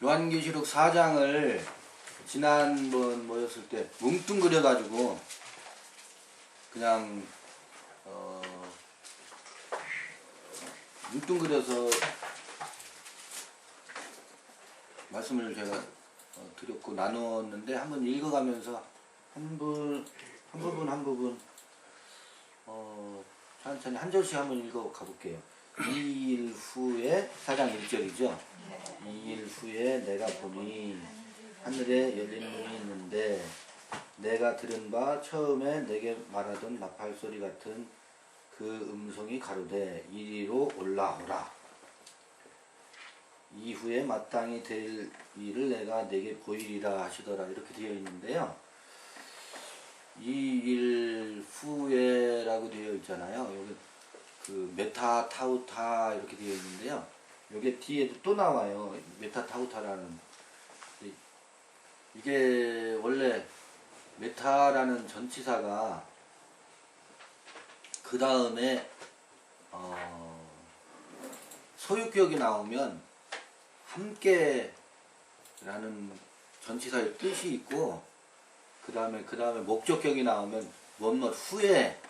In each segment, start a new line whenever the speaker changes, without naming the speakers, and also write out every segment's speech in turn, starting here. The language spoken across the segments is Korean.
요한계시록 4장을 지난번 모였을 때 뭉뚱그려가지고 그냥 뭉뚱그려서 말씀을 제가 드렸고 나눴는데 한번 읽어가면서 한 부분 천천히 한 절씩 한번 읽어 가볼게요. 2일 후에 4장 1절이죠. 2일 후에 내가 보니 하늘에 열린 문이 있는데 내가 들은 바 처음에 내게 말하던 나팔 소리 같은 그 음성이 가로되 이리로 올라오라. 이후에 마땅히 될 일을 내가 내게 보이리라 하시더라. 이렇게 되어 있는데요. 이 일 후에라고 되어 있잖아요. 여기 그 메타 타우타 이렇게 되어 있는데요. 여기 뒤에도 또 나와요. 메타 타우타라는. 이게 원래 메타라는 전치사가 그 다음에 소유격이 나오면 함께 라는 전치사의 뜻이 있고 그 다음에 목적격이 나오면 뭐뭐 후에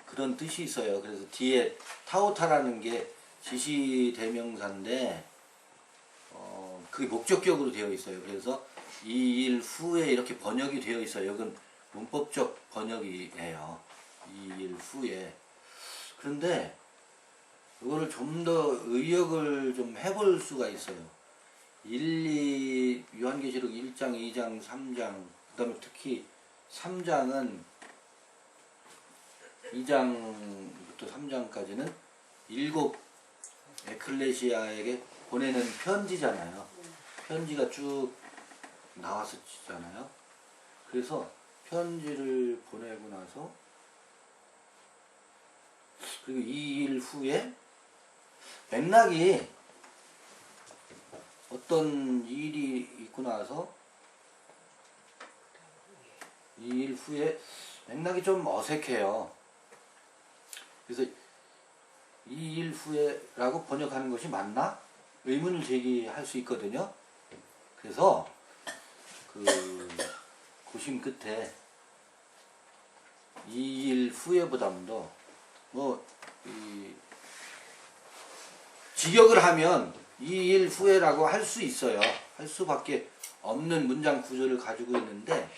그런 뜻이 있어요. 그래서 뒤에 타오타라는 게 지시대명사인데 그게 목적격으로 되어 있어요. 그래서 이 일 후에 이렇게 번역이 되어 있어요. 이건 문법적 번역이에요. 이 일 후에. 그런데 이거를 좀 더 의역을 좀 해볼 수가 있어요. 요한계시록 1장, 2장, 3장, 그 다음에 특히 3장은 2장부터 3장까지는 7 에클레시아에게 보내는 편지잖아요. 편지가 쭉 나왔었잖아요. 그래서 편지를 보내고 나서 그리고 2일 후에 맥락이 어떤 일이 있고 나서 2일 후에 맥락이 좀 어색해요. 그래서 2일 후에라고 번역하는 것이 맞나? 의문을 제기할 수 있거든요. 그래서 그 고심 끝에 2일 후에보다도 직역을 하면 2일 후에라고 할 수 있어요. 할 수밖에 없는 문장 구조를 가지고 있는데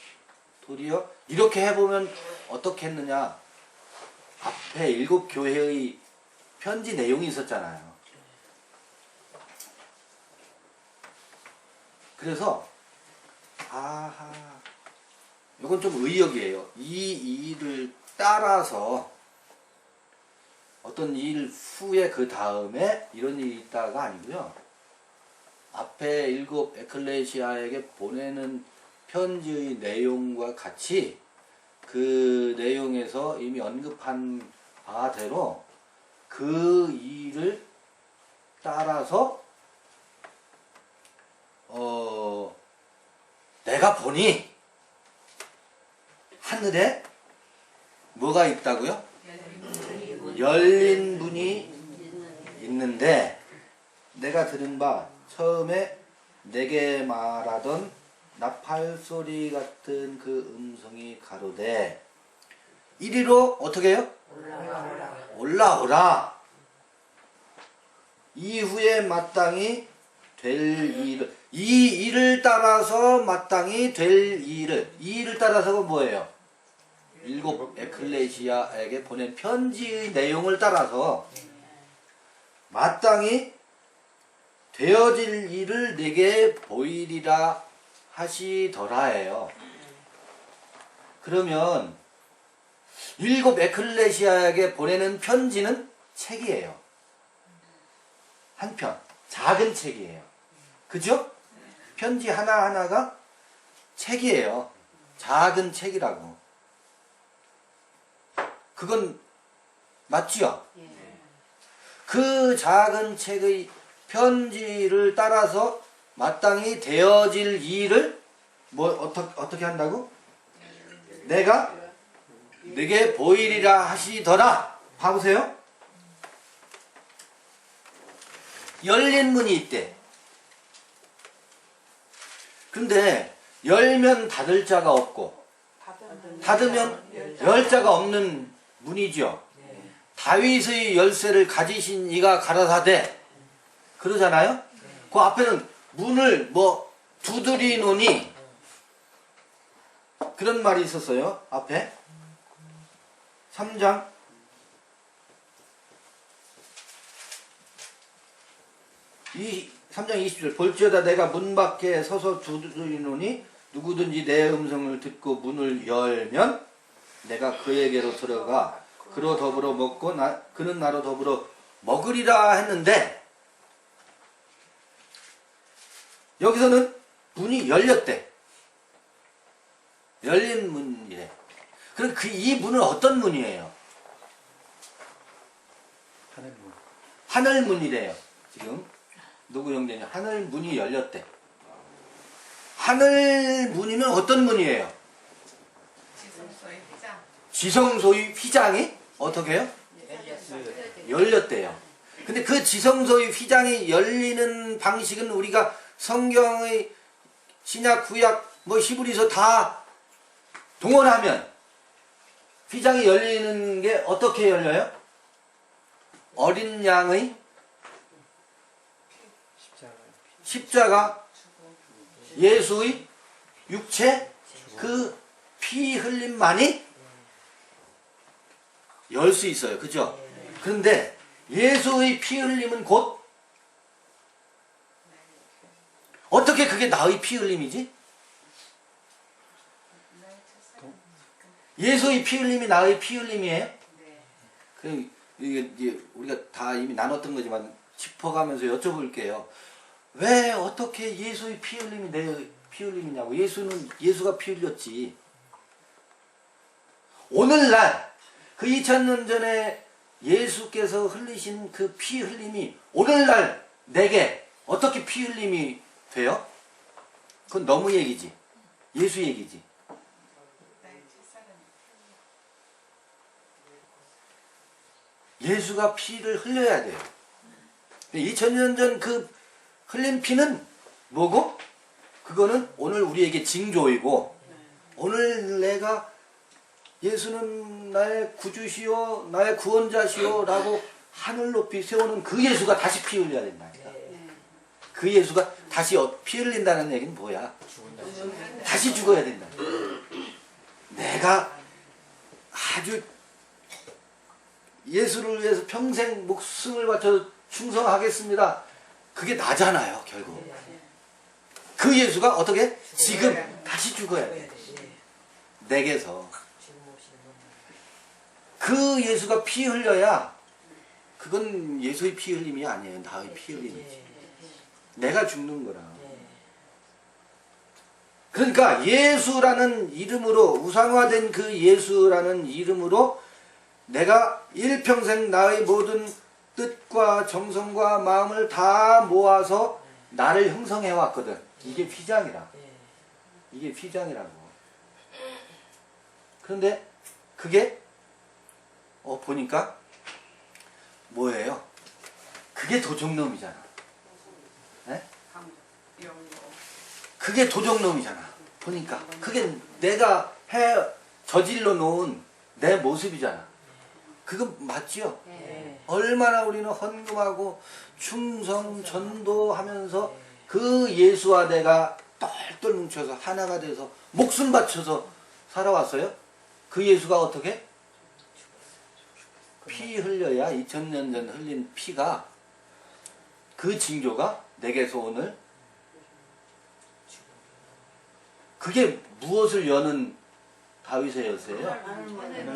도리어 이렇게 해보면 어떻게 했느냐. 앞에 7 교회의 편지 내용이 있었잖아요. 그래서 이건 좀 의역이에요. 이 일을 따라서 어떤 일 후에 그 다음에 이런 일이 있다가 아니고요. 앞에 7 에클레시아에게 보내는 편지의 내용과 같이 그 내용에서 이미 언급한 바대로 그 일을 따라서 내가 보니 하늘에 뭐가 있다고요? 열린 문이 있는데 내가 들은 바 처음에 내게 말하던 나팔 소리 같은 그 음성이 가로되 이리로 어떻게 해요? 올라오라. 이후에 마땅히 될 일을 이 일을 따라서 마땅히 될 일을 이 일을 따라서가 뭐예요? 7 에클레시아에게 보낸 편지의 내용을 따라서 마땅히 되어질 일을 내게 보이리라 하시더라예요. 그러면 7 에클레시아에게 보내는 편지는 책이에요. 한 편, 작은 책이에요. 그죠? 편지 하나하나가 책이에요. 작은 책이라고. 그건 맞지요? 그 작은 책의 편지를 따라서 마땅히 되어질 일을 어떻게 한다고? 내가 내게 보이리라 하시더라. 봐보세요. 열린 문이 있대. 근데 열면 닫을 자가 없고 닫으면 열 자가 없는 문이죠. 다윗의 열쇠를 가지신 이가 가라사대 그러잖아요. 그 앞에는 문을 뭐 두드리노니 그런 말이 있었어요. 앞에 3장 3장 20절 볼지어다 내가 문 밖에 서서 두드리노니 누구든지 내 음성을 듣고 문을 열면 내가 그에게로 들어가 그로 더불어 먹고 그는 나로 더불어 먹으리라 했는데 여기서는 문이 열렸대. 열린 문이래. 그럼 이 문은 어떤 문이에요?
하늘문.
하늘문이래요. 지금 누구 형제냐? 하늘문이 열렸대. 하늘문이면 어떤 문이에요?
지성소의 휘장.
지성소의 휘장이 어떻게 해요? 열렸대요. 근데 그 지성소의 휘장이 열리는 방식은 우리가 성경의 신약, 구약, 뭐 히브리서 다 동원하면 휘장이 열리는 게 어떻게 열려요? 어린 양의 십자가 예수의 육체 그 피 흘림만이 열 수 있어요. 그죠? 그런데 예수의 피 흘림은 곧 어떻게 그게 나의 피 흘림이지? 예수의 피 흘림이 나의 피 흘림이에요? 그 이게 우리가 다 이미 나눴던 거지만 짚어가면서 여쭤볼게요. 왜 어떻게 예수의 피 흘림이 내 피 흘림이냐고. 예수가 피 흘렸지. 오늘날 그 2000년 전에 예수께서 흘리신 그 피 흘림이 오늘날 내게 어떻게 피 흘림이 돼요? 그건 너무 얘기지. 예수 얘기지. 예수가 피를 흘려야 돼요. 2000년 전 그 흘린 피는 뭐고? 그거는 오늘 우리에게 징조이고 오늘 내가 예수는 나의 구주시오 나의 구원자시오 라고 하늘 높이 세우는 그 예수가 다시 피 흘려야 된다니까. 그 예수가 다시 피 흘린다는 얘기는 뭐야? 다시 죽어야 된다. 내가 아주 예수를 위해서 평생 목숨을 바쳐 충성하겠습니다. 그게 나잖아요, 결국. 그 예수가 어떻게? 지금 다시 죽어야 돼. 내게서. 그 예수가 피 흘려야 그건 예수의 피 흘림이 아니에요. 나의 피 흘림이지. 내가 죽는 거라. 그러니까 예수라는 이름으로 우상화된 그 예수라는 이름으로 내가 일평생 나의 모든 뜻과 정성과 마음을 다 모아서 나를 형성해 왔거든. 이게 휘장이라. 이게 휘장이라고. 그런데 그게 보니까 뭐예요? 그게 도적놈이잖아. 네? 그게 도적놈이잖아. 보니까 그게 내가 저질러 놓은 내 모습이잖아. 그거 맞지요? 얼마나 우리는 헌금하고 충성 전도하면서 그 예수와 내가 똘똘 뭉쳐서 하나가 돼서 목숨 바쳐서 살아왔어요. 그 예수가 어떻게? 피 흘려야 2000년 전 흘린 피가 그 징조가 내게서 오늘 그게 무엇을 여는 다윗의 열쇠예요?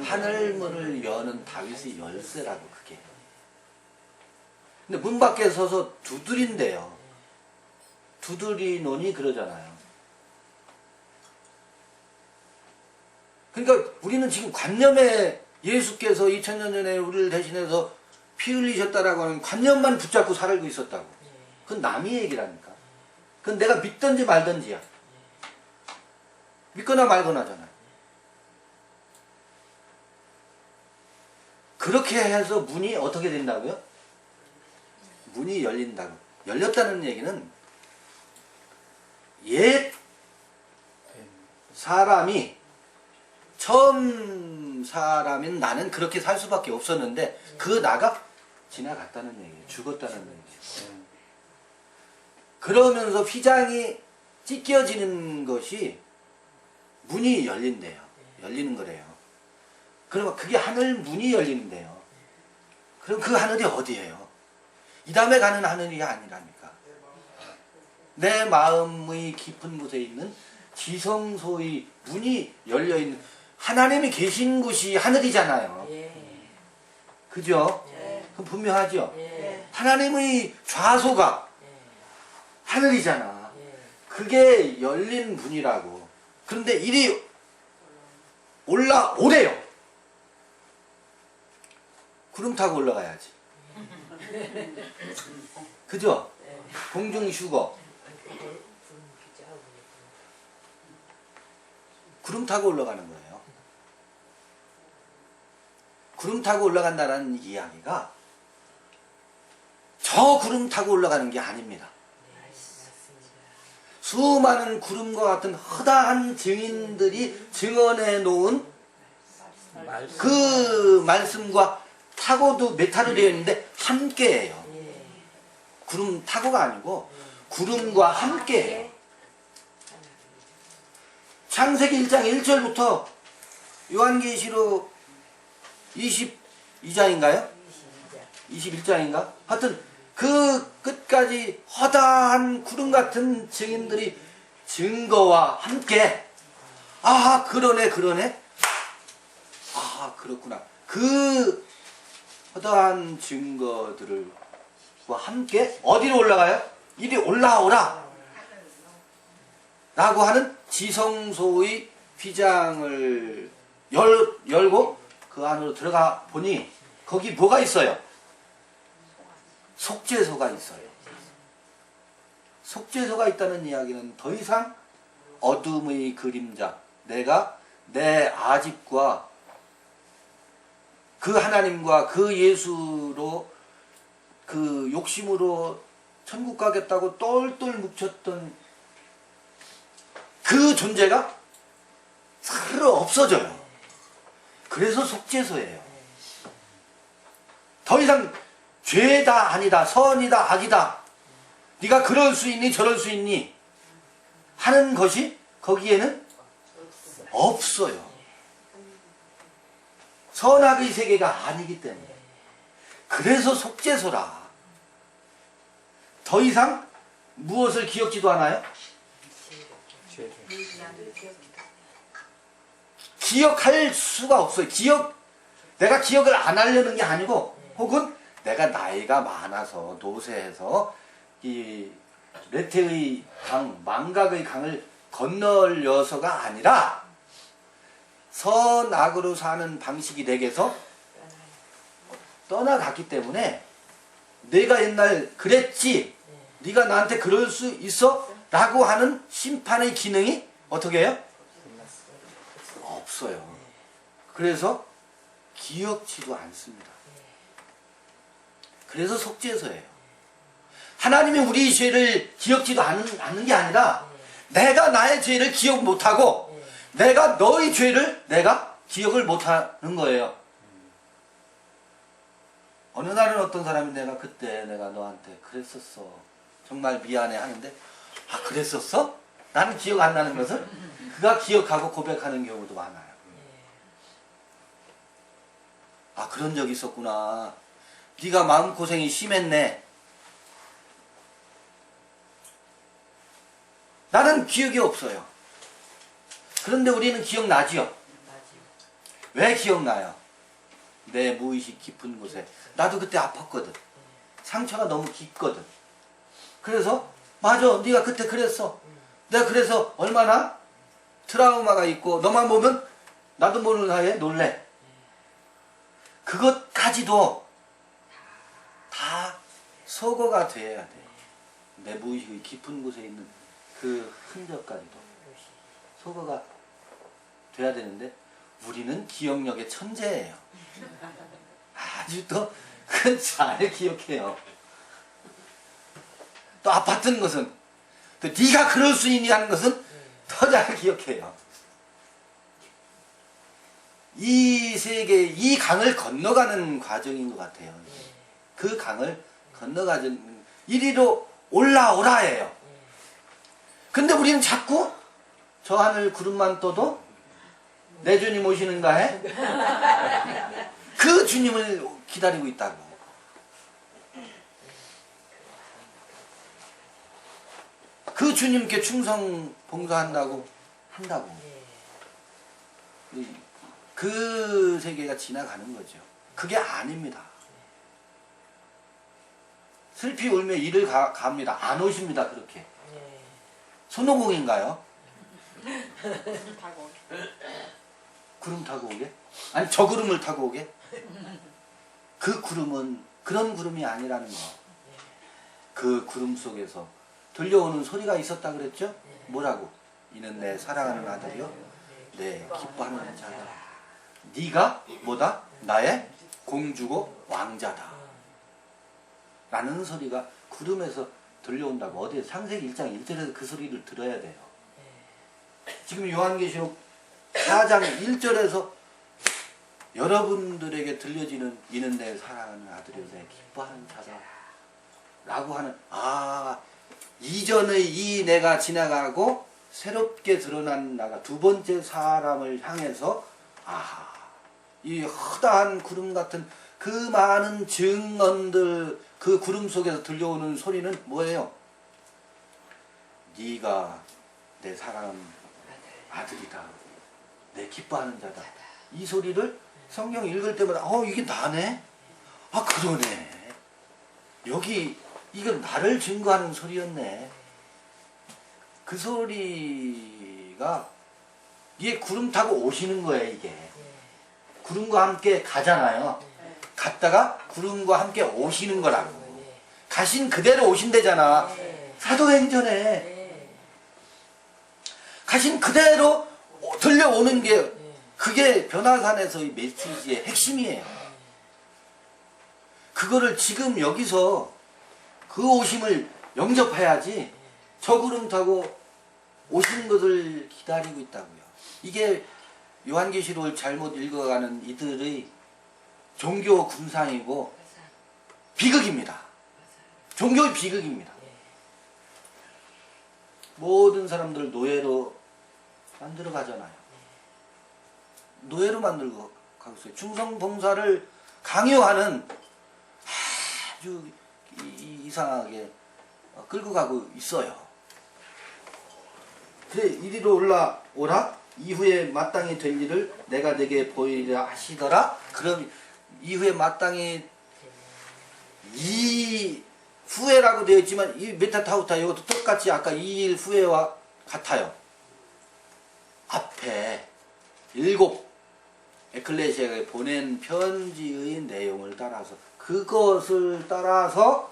하늘문을 여는 다윗의 열쇠라고 그게. 근데 문 밖에 서서 두드린대요. 두드리노니 그러잖아요. 그러니까 우리는 지금 관념에 예수께서 2000년 전에 우리를 대신해서 피 흘리셨다라고 하는 관념만 붙잡고 살고 있었다고. 그건 남의 얘기라니까. 그건 내가 믿든지 말든지야. 믿거나 말거나잖아. 그렇게 해서 문이 어떻게 된다고요? 문이 열린다고. 열렸다는 얘기는 옛 사람이 처음 사람인 나는 그렇게 살 수밖에 없었는데 그 나가 지나갔다는 얘기예요. 죽었다는 얘기예요. 그러면서 휘장이 찢겨지는 것이 문이 열린대요. 열리는 거래요. 그러면 그게 하늘 문이 열리는데요. 그럼 그 하늘이 어디예요? 이 다음에 가는 하늘이 아니라니까. 내 마음의 깊은 곳에 있는 지성소의 문이 열려있는 하나님이 계신 곳이 하늘이잖아요. 그죠? 그럼 분명하죠? 하나님의 좌소가 하늘이잖아. 그게 열린 문이라고. 그런데 이리 올라오래요. 구름 타고 올라가야지. 그죠? 공중휴거. 구름 타고 올라가는 거예요. 구름 타고 올라간다는 이야기가 저 구름 타고 올라가는 게 아닙니다. 수많은 구름과 같은 허다한 증인들이 증언해 놓은 그 말씀과 타고도 메타로 되어 있는데 함께예요. 구름 타고가 아니고 구름과 함께예요. 창세기 1장 1절부터 요한계시록 22장인가요? 21장인가? 하여튼 그 끝까지 허다한 구름 같은 증인들이 증거와 함께 아 그러네 아 그렇구나 그 허다한 증거들과 함께 어디로 올라가요? 이리 올라오라 라고 하는 지성소의 휘장을 열고 그 안으로 들어가 보니 거기 뭐가 있어요? 속죄소가 있어요. 속죄소가 있다는 이야기는 더 이상 어둠의 그림자, 내가 내 아집과 그 하나님과 그 예수로 그 욕심으로 천국 가겠다고 똘똘 묵혔던 그 존재가 서로 없어져요. 그래서 속죄소예요. 더 이상 죄다 아니다 선이다 악이다 네가 그럴 수 있니 저럴 수 있니 하는 것이 거기에는 없어요. 선악의 세계가 아니기 때문에. 그래서 속죄소라. 더 이상 무엇을 기억지도 않아요? 기억할 수가 없어요. 내가 기억을 안 하려는 게 아니고 혹은 내가 나이가 많아서 노쇠해서 이 레테의 강, 망각의 강을 건널려서가 아니라 선악으로 사는 방식이 내게서 떠나갔기 때문에 내가 옛날 그랬지 네가 나한테 그럴 수 있어? 라고 하는 심판의 기능이 어떻게 해요? 없어요. 그래서 기억지도 않습니다. 그래서 속죄소예요. 하나님이 우리 죄를 기억지도 않는 게 아니라 내가 나의 죄를 기억 못하고 내가 너의 죄를 내가 기억을 못하는 거예요. 어느 날은 어떤 사람이 내가 그때 내가 너한테 그랬었어. 정말 미안해 하는데 아 그랬었어? 나는 기억 안 나는 것을 그가 기억하고 고백하는 경우도 많아요. 아 그런 적이 있었구나. 네가 마음고생이 심했네. 나는 기억이 없어요. 그런데 우리는 기억나지요? 왜 기억나요? 내 무의식 깊은 곳에 나도 그때 아팠거든. 상처가 너무 깊거든. 그래서 맞아 네가 그때 그랬어. 내가 그래서 얼마나 트라우마가 있고 너만 보면 나도 모르는 사이에 놀래. 그것까지도 다 소거가 돼야 돼. 내 무의식의 깊은 곳에 있는 그 흔적까지도 소거가 돼야 되는데 우리는 기억력의 천재예요. 아주 또 잘 기억해요. 또 아팠던 것은 또 네가 그럴 수 있니 하는 것은 더 잘 기억해요. 이 세계, 이 강을 건너가는 과정인 것 같아요. 그 강을 건너가는 이리로 올라오라예요. 근데 우리는 자꾸 저 하늘 구름만 떠도 내 주님 오시는가 해? 그 주님을 기다리고 있다고. 그 주님께 충성 봉사한다고 한다고. 그 세계가 지나가는 거죠. 그게 아닙니다. 슬피 울며 이를 갑니다. 안 오십니다. 그렇게. 손오공인가요? 구름 타고 오게? 아니 저 구름을 타고 오게? 그 구름은 그런 구름이 아니라는 거. 그 구름 속에서 들려오는 소리가 있었다 그랬죠? 뭐라고? 이는 내 사랑하는 아들이요 내 기뻐하는 자다. 네가 뭐다? 나의 공주고 왕자다 라는 소리가 구름에서 들려온다고. 어디 창세기 1장 1절에서 그 소리를 들어야 돼요. 지금 요한계시록 4장 1절에서 여러분들에게 들려지는 이는 내 사랑하는 아들이요 내 기뻐하는 자다 라고 하는, 이전의 이 내가 지나가고 새롭게 드러난 나가 두 번째 사람을 향해서 이 허다한 구름 같은 그 많은 증언들, 그 구름 속에서 들려오는 소리는 뭐예요? 네가 내 사랑하는 아들이다. 내 기뻐하는 자다. 이 소리를 성경 읽을 때마다 이게 나네? 그러네. 여기 이건 나를 증거하는 소리였네. 그 소리가 이게 구름 타고 오시는 거예요. 이게 구름과 함께 가잖아요. 갔다가 구름과 함께 오시는 거라고. 가신 그대로 오신대잖아. 사도행전에 가신 그대로 들려오는 게 그게 변화산에서의 메시지의 핵심이에요. 그거를 지금 여기서 그 오심을 영접해야지 저 구름 타고 오시는 것을 기다리고 있다고요. 이게 요한계시록을 잘못 읽어가는 이들의 종교 군상이고 비극입니다. 종교의 비극입니다. 모든 사람들 노예로 만들어 가잖아요. 노예로 만들고 가고 있어요. 충성봉사를 강요하는 아주 이상하게 끌고 가고 있어요. 그래 이리로 올라오라. 이후에 마땅히 될 일을 내가 내게 보이리라 하시더라. 그럼 이후에 마땅히 이 후에라고 되어 있지만 이 메타타우타 이것도 똑같이 아까 2일 후에와 같아요. 앞에 7 에클레시아에 보낸 편지의 내용을 따라서 그것을 따라서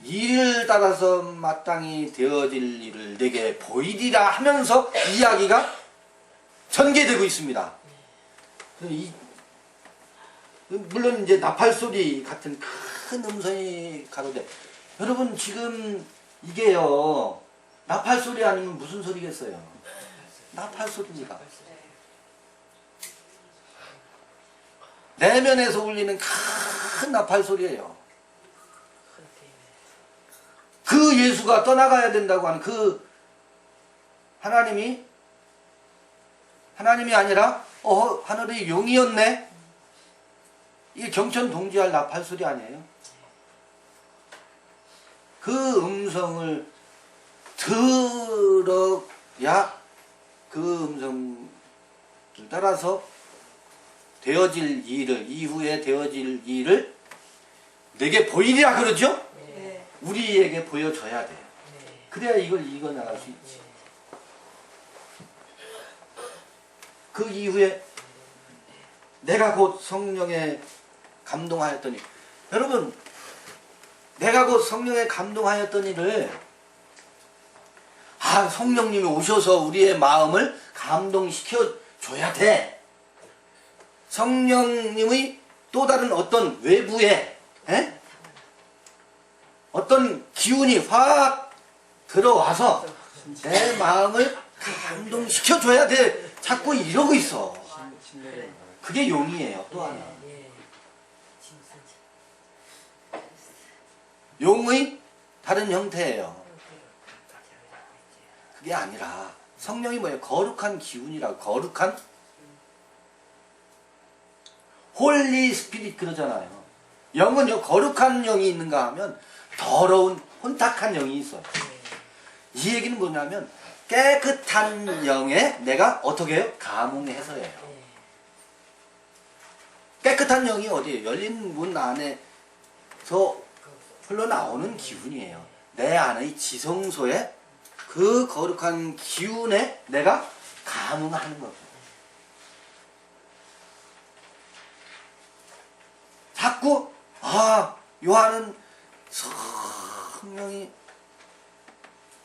이를 따라서 마땅히 되어질 일을 내게 보이리라 하면서 이야기가 전개되고 있습니다. 물론 이제 나팔소리 같은 큰 음성이 가로되 여러분 지금 이게요 나팔소리 아니면 무슨 소리겠어요? 나팔소리입니다. 내면에서 울리는 큰 나팔소리예요. 그 예수가 떠나가야 된다고 하는 그 하나님이 아니라 하늘의 용이었네. 이게 경천 동지할 나팔소리 아니에요? 그 음성을 들어야 그 음성을 따라서 되어질 일을 이후에 되어질 일을 내게 보이리라 그러죠? 네. 우리에게 보여줘야 돼요. 네. 그래야 이걸 이겨나갈 수 있지. 그 이후에 내가 곧 성령에 감동하였더니 여러분 내가 곧 성령에 감동하였더니를 성령님이 오셔서 우리의 마음을 감동시켜 줘야 돼. 성령님의 또 다른 어떤 외부에 어떤 기운이 확 들어와서 내 마음을 감동시켜 줘야 돼. 자꾸 이러고 있어.
그래.
그게 용이에요. 또 하나.
예.
용의 다른 형태예요. 그게 아니라 성령이 뭐예요? 거룩한 기운이라고. 거룩한 홀리 스피릿 그러잖아요. 영은요, 거룩한 영이 있는가 하면 더러운 혼탁한 영이 있어요. 이 얘기는 뭐냐면 깨끗한 영에 내가 어떻게 해요? 감흥해서예요. 깨끗한 영이 어디에요? 열린 문 안에서 흘러나오는 기운이에요. 내 안의 지성소에 그 거룩한 기운에 내가 감흥하는 거예요. 자꾸 요한은 성령이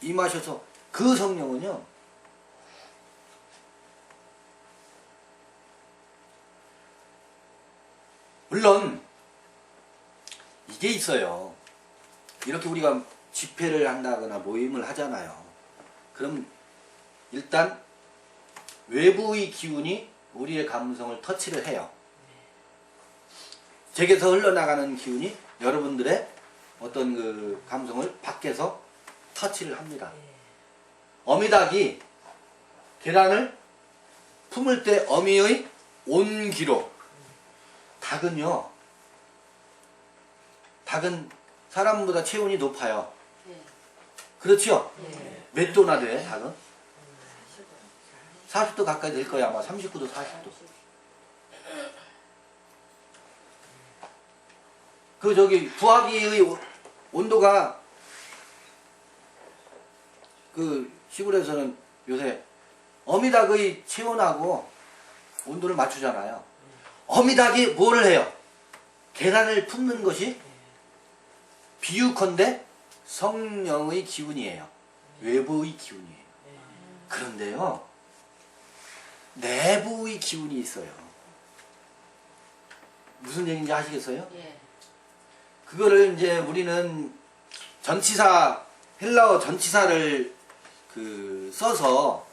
임하셔서 그 성령은요, 물론 이게 있어요. 이렇게 우리가 집회를 한다거나 모임을 하잖아요. 그럼 일단 외부의 기운이 우리의 감성을 터치를 해요. 제게서 흘러나가는 기운이 여러분들의 어떤 그 감성을 밖에서 터치를 합니다. 어미닭이 계란을 품을 때 어미의 온기로, 닭은 사람보다 체온이 높아요. 그렇죠? 몇 도나 돼, 닭은? 40도 가까이 될 거야, 아마. 39도, 40도. 부화기의 온도가 시골에서는 요새 어미닭의 체온하고 온도를 맞추잖아요. 어미닭이 뭐를 해요? 계란을 품는 것이 비유컨대 성령의 기운이에요. 외부의 기운이에요. 그런데요, 내부의 기운이 있어요. 무슨 얘기인지 아시겠어요? 그거를 이제 우리는 헬라어 전치사를 써서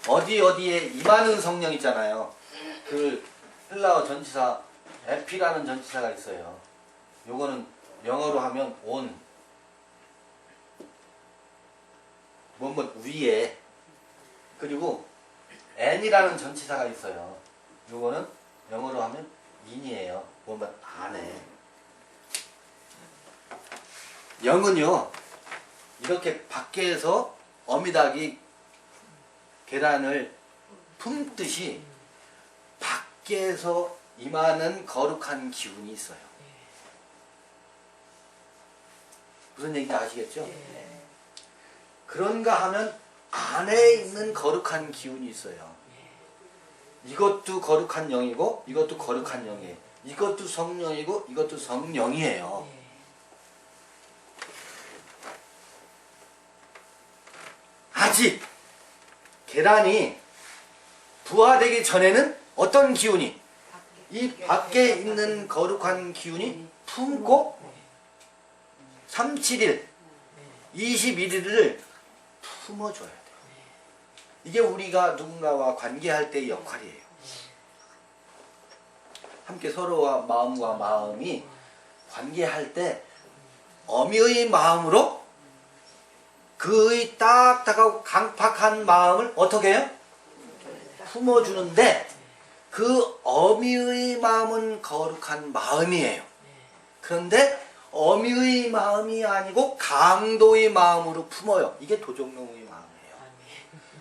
어디에 임하는 성령 있잖아요. 그 헬라어 전치사 에피라는 전치사가 있어요. 요거는 영어로 하면 on, 뭐뭐 위에. 그리고 n이라는 전치사가 있어요. 요거는 영어로 하면 in이에요. 뭐뭐 안에. 영은요, 이렇게 밖에서 어미닭이 계란을 품듯이 밖에서 임하는 거룩한 기운이 있어요. 무슨 얘기인지 아시겠죠? 그런가 하면 안에 있는 거룩한 기운이 있어요. 이것도 거룩한 영이고 이것도 거룩한 영이에요. 이것도 성령이고 이것도 성령이에요. 아직 계란이 부화되기 전에는 어떤 기운이, 이 밖에 있는 거룩한 기운이 품고 37일, 21일을 품어줘야 돼요. 이게 우리가 누군가와 관계할 때의 역할이에요. 함께 서로와 마음과 마음이 관계할 때 어미의 마음으로 그의 딱딱하고 강팍한 마음을 어떻게 해요? 품어주는데 그 어미의 마음은 거룩한 마음이에요. 그런데 어미의 마음이 아니고 강도의 마음으로 품어요. 이게 도적놈의 마음이에요.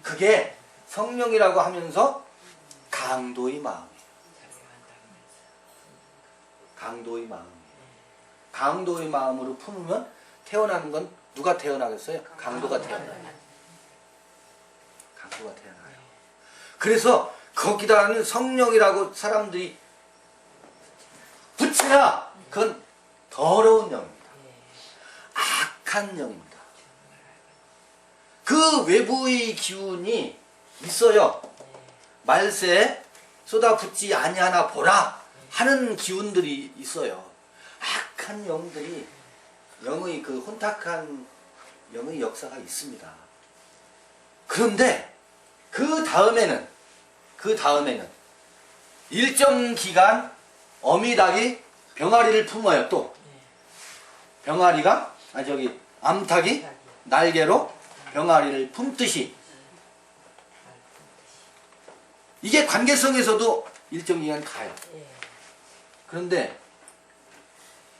그게 성령이라고 하면서 강도의 마음이에요. 강도의 마음이에요. 강도의 마음으로 품으면 태어나는 건 누가 태어나겠어요? 강도가 태어나요. 강도가 태어나요. 그래서 거기다는 성령이라고 사람들이 붙이나 그건 더러운 영입니다. 악한 영입니다. 그 외부의 기운이 있어요. 말세에 쏟아붓지 아니하나 보라 하는 기운들이 있어요. 악한 영들이, 영의 그 혼탁한 영의 역사가 있습니다. 그런데 그 다음에는 일정 기간 어미닭이 병아리를 품어요. 또 병아리가 암탉이 날개로 병아리를 품듯이 이게 관계성에서도 일정 기간 가요. 그런데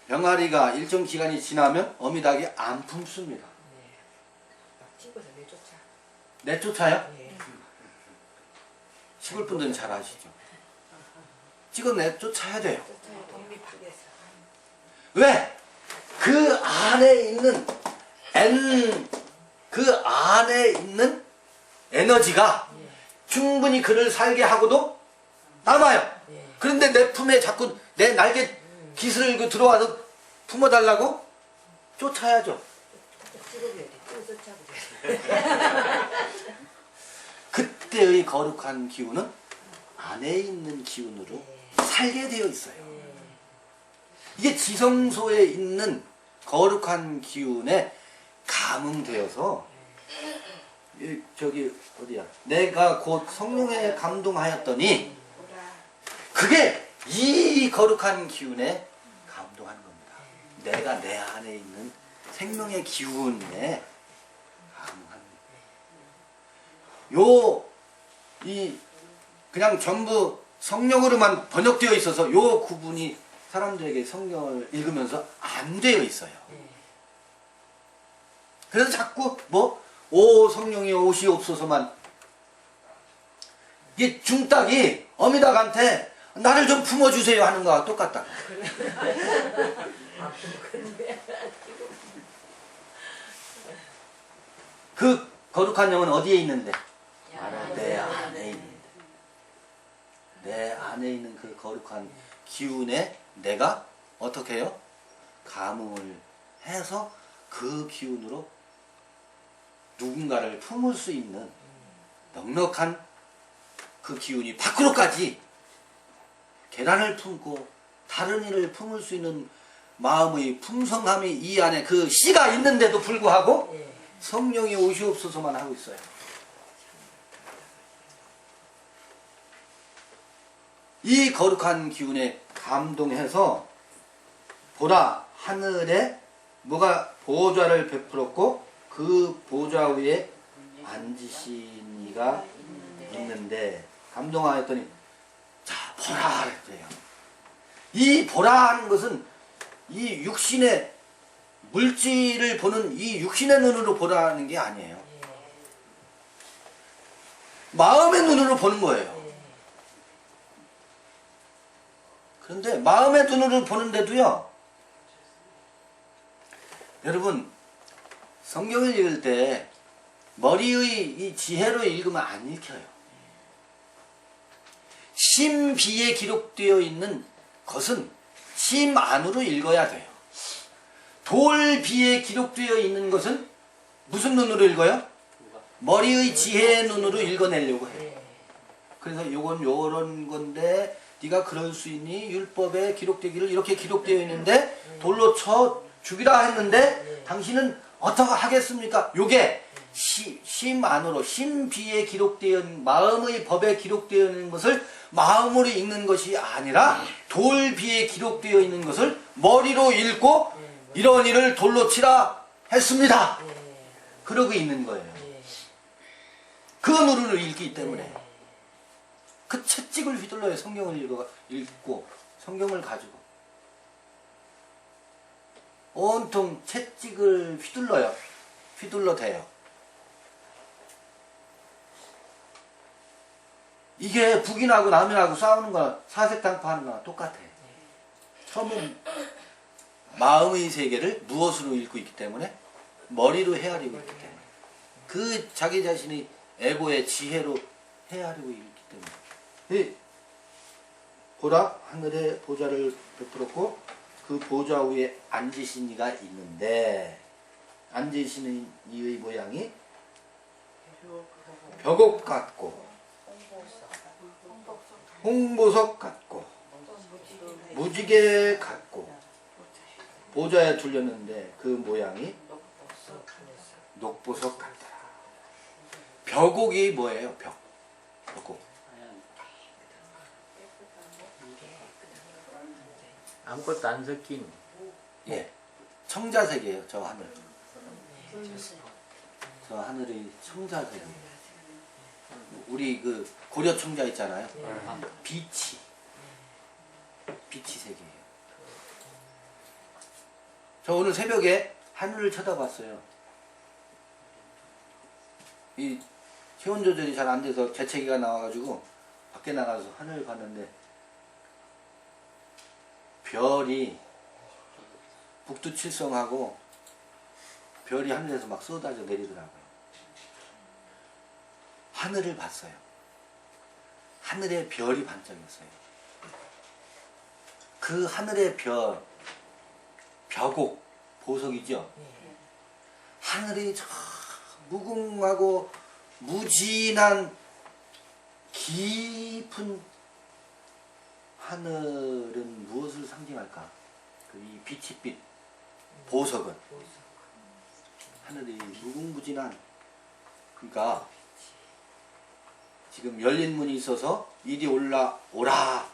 병아리가 일정 기간이 지나면 어미닭이 안 품습니다.
찍어서 내쫓아.
내쫓아요?
예.
시골 분들은 잘 아시죠? 찍어 내쫓아야 돼요.
쫓아야 독립하겠어.
왜? 그 안에 있는 그 안에 있는 에너지가 충분히 그를 살게 하고도 남아요. 그런데 내 품에 자꾸 내 날개 기스를 들어와서 품어달라고 쫓아야죠.
찍어줘야 돼. 쫓아보자.
그때의 거룩한 기운은 안에 있는 기운으로 살게 되어 있어요. 이게 지성소에 있는 거룩한 기운에 감응되어서 어디야? 내가 곧 성령에 감동하였더니 그게 이 거룩한 기운에 감동하는 겁니다. 내가 내 안에 있는 생명의 기운에 감동하는 거예요. 그냥 전부 성령으로만 번역되어 있어서 요 구분이 사람들에게 성경을 읽으면서 안 되어 있어요. 그래서 자꾸 오 성령이 오시옵소서만 이게 중닭이 어미닭한테 나를 좀 품어주세요 하는 거와 똑같다. 그 거룩한 영은 어디에 있는데? 내 안에 있는데. 내 안에 있는 그 거룩한 기운에 내가 어떻게 해요? 감응을 해서 그 기운으로 누군가를 품을 수 있는 넉넉한 그 기운이 밖으로까지 계란을 품고 다른 일을 품을 수 있는 마음의 풍성함이 이 안에 그 씨가 있는데도 불구하고 성령이 오시옵소서만 하고 있어요. 이 거룩한 기운에 감동해서 보라 하늘에 뭐가 보좌를 베풀었고 그 보좌 위에 앉으신 이가 있는데 감동하였더니 자 보라 그랬대요. 이 보라 하는 것은 이 육신의 물질을 보는 이 육신의 눈으로 보라는 게 아니에요. 마음의 눈으로 보는 거예요. 그런데 마음의 눈으로 보는데도요, 여러분 성경을 읽을 때 머리의 이 지혜로 읽으면 안 읽혀요. 심비에 기록되어 있는 것은 심 안으로 읽어야 돼요. 돌비에 기록되어 있는 것은 무슨 눈으로 읽어요? 머리의 지혜의 눈으로 읽어내려고 해요. 그래서 요건 요런 건데 네가 그럴 수 있니? 율법에 기록되기를 이렇게 기록되어 있는데 돌로 쳐 죽이라 했는데 당신은 어떻게 하겠습니까? 요게 심 안으로 심비에 기록되어 있는 마음의 법에 기록되어 있는 것을 마음으로 읽는 것이 아니라 돌비에 기록되어 있는 것을 머리로 읽고 이런 일을 돌로 치라 했습니다. 그러고 있는 거예요. 그 눈으로 읽기 때문에 그 채찍을 휘둘러요. 성경을 읽고 성경을 가지고 온통 채찍을 휘둘러요. 휘둘러대요. 이게 북인하고 남인하고 싸우는 거나 사색당파하는 거나 똑같아. 처음은 마음의 세계를 무엇으로 읽고 있기 때문에 머리로 헤아리고 있기 때문에 그 자기 자신이 에고의 지혜로 헤아리고 있기 때문에 보라 하늘에 보좌를 베풀었고 그 보좌 위에 앉으신 이가 있는데 앉으시는 이의 모양이 벽옥 같고 홍보석 같고 무지개 같고 보좌에 둘렸는데 그 모양이 녹보석 같더라. 벽옥이 뭐예요? 벽옥.
아무것도 안 섞인.
예, 청자색이에요. 저 하늘. 저 하늘이 청자색이에요. 우리 그 고려 청자 있잖아요. 빛이 색이에요. 저 오늘 새벽에 하늘을 쳐다봤어요. 이 체온 조절이 잘 안 돼서 재채기가 나와가지고 밖에 나가서 하늘을 봤는데 별이 북두칠성하고 별이 하늘에서 막 쏟아져 내리더라고요. 하늘을 봤어요. 하늘에 별이 반짝였어요. 그 하늘의 벼곡, 보석이죠. 하늘이 저 무궁하고 무진한 깊은 하늘은 무엇을 상징할까? 이 빛이 보석은 하늘이 무궁무진한, 그러니까 지금 열린 문이 있어서 이리 오라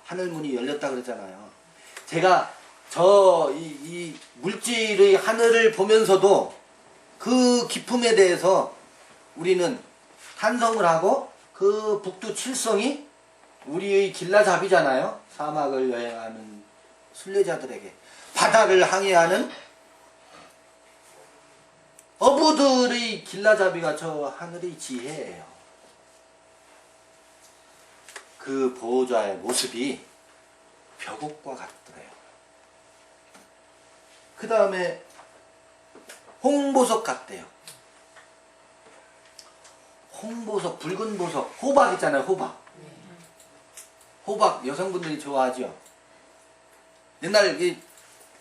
하늘 문이 열렸다 그랬잖아요. 제가 이 물질의 하늘을 보면서도 그 기품에 대해서 우리는 탄성을 하고, 그 북두 칠성이 우리의 길라잡이잖아요. 사막을 여행하는 순례자들에게, 바다를 항해하는 어부들의 길라잡이가 저 하늘의 지혜예요. 그 보호자의 모습이 벼곡과 같더래요. 그 다음에 홍보석 같대요. 홍보석, 붉은 보석, 호박 있잖아요. 호박 여성분들이 좋아하죠. 옛날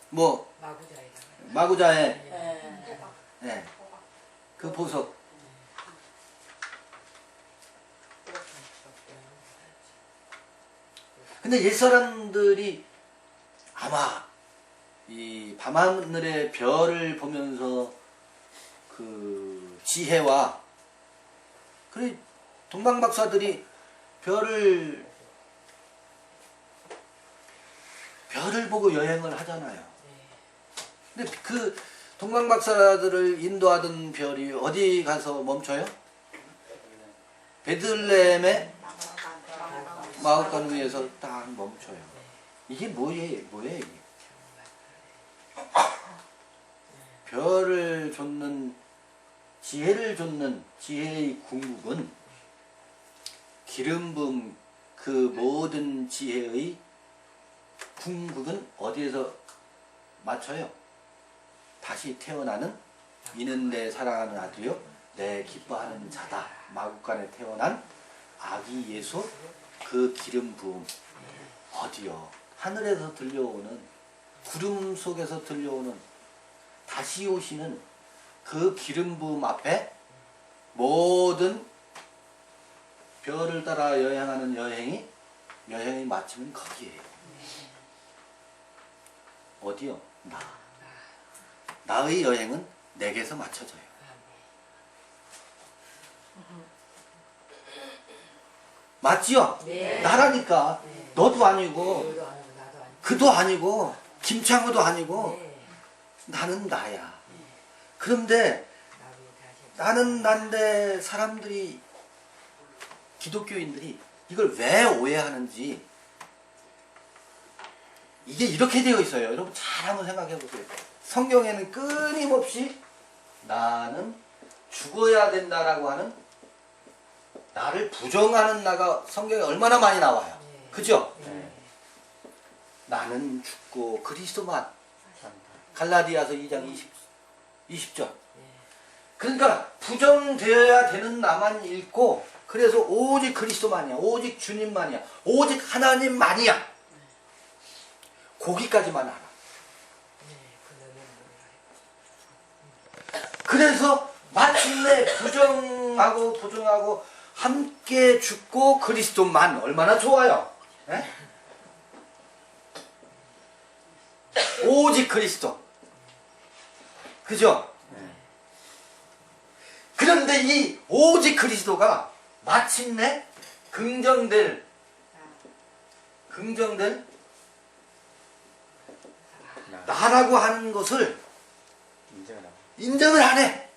뭐 마구자에 네, 그 보석. 근데 옛사람들이 아마 이 밤하늘의 별을 보면서 그 지혜와, 그래 동방박사들이 별을 보고 여행을 하잖아요. 근데 그 동방박사들을 인도하던 별이 어디 가서 멈춰요? 베들레헴의 마을간 위에서 딱 멈춰요. 이게 뭐예요 이게? 별을 좇는, 지혜를 좇는 지혜의 궁극은, 기름 부음 그 모든 지혜의 궁극은 어디에서 맞춰요? 다시 태어나는, 이는 내 사랑하는 아들이요 내 기뻐하는 자다. 마국간에 태어난 아기 예수, 그 기름 부음 어디요? 하늘에서 들려오는, 구름 속에서 들려오는, 다시 오시는 그 기름 부음 앞에 모든 별을 따라 여행하는 여행이 마치면 거기에요. 어디요? 나의 여행은 내게서 맞춰져요. 맞지요?
네.
나라니까.
네.
너도 아니고
너도 아니고 나도 아니고.
그도 아니고 김창호도 아니고
네.
나는 나야. 그런데 나는 난데 사람들이, 기독교인들이 이걸 왜 오해하는지, 이게 이렇게 되어 있어요. 여러분 잘 한번 생각해 보세요. 성경에는 끊임없이 나는 죽어야 된다라고 하는, 나를 부정하는 나가 성경에 얼마나 많이 나와요.
네.
그죠?
네.
나는 죽고 그리스도만. 갈라디아서 2장 20절. 그러니까 부정되어야 되는 나만 읽고, 그래서 오직 그리스도만이야, 오직 주님만이야, 오직 하나님만이야, 거기까지만 알아. 그래서 마침내 부정하고 부정하고 함께 죽고 그리스도만. 얼마나 좋아요. 에? 오직 그리스도. 그죠? 그런데 이 오직 그리스도가 마침내 긍정될 나라고 하는 것을
인정을 하고.
인정을 안 해.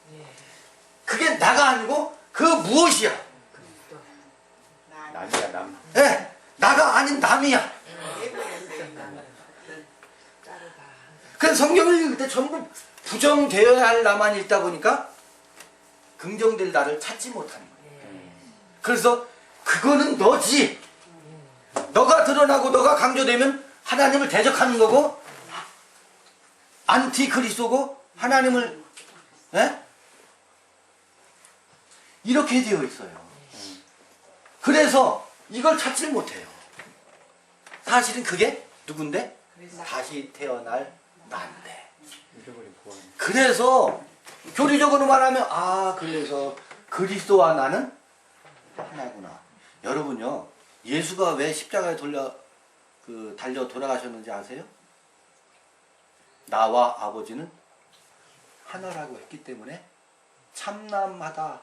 그게 나가 아니고 그 무엇이야.
남이야 남.
예, 나가 아닌 남이야. 그래서 성경을 읽을 때 전부 부정되어야 할 나만 읽다 보니까 긍정될 나를 찾지 못하는 거예요. 그래서 그거는 너지. 너가 드러나고 너가 강조되면 하나님을 대적하는 거고 안티 그리스도고 하나님을 이렇게 되어 있어요. 그래서 이걸 찾지 못해요. 사실은 그게 누군데? 다시 태어날 난데.
잃어버린 구원.
그래서 교리적으로 말하면 그래서 그리스도와 나는 하나구나. 여러분요, 예수가 왜 십자가에 달려 돌아가셨는지 아세요? 나와 아버지는 하나라고 했기 때문에 참남하다라고.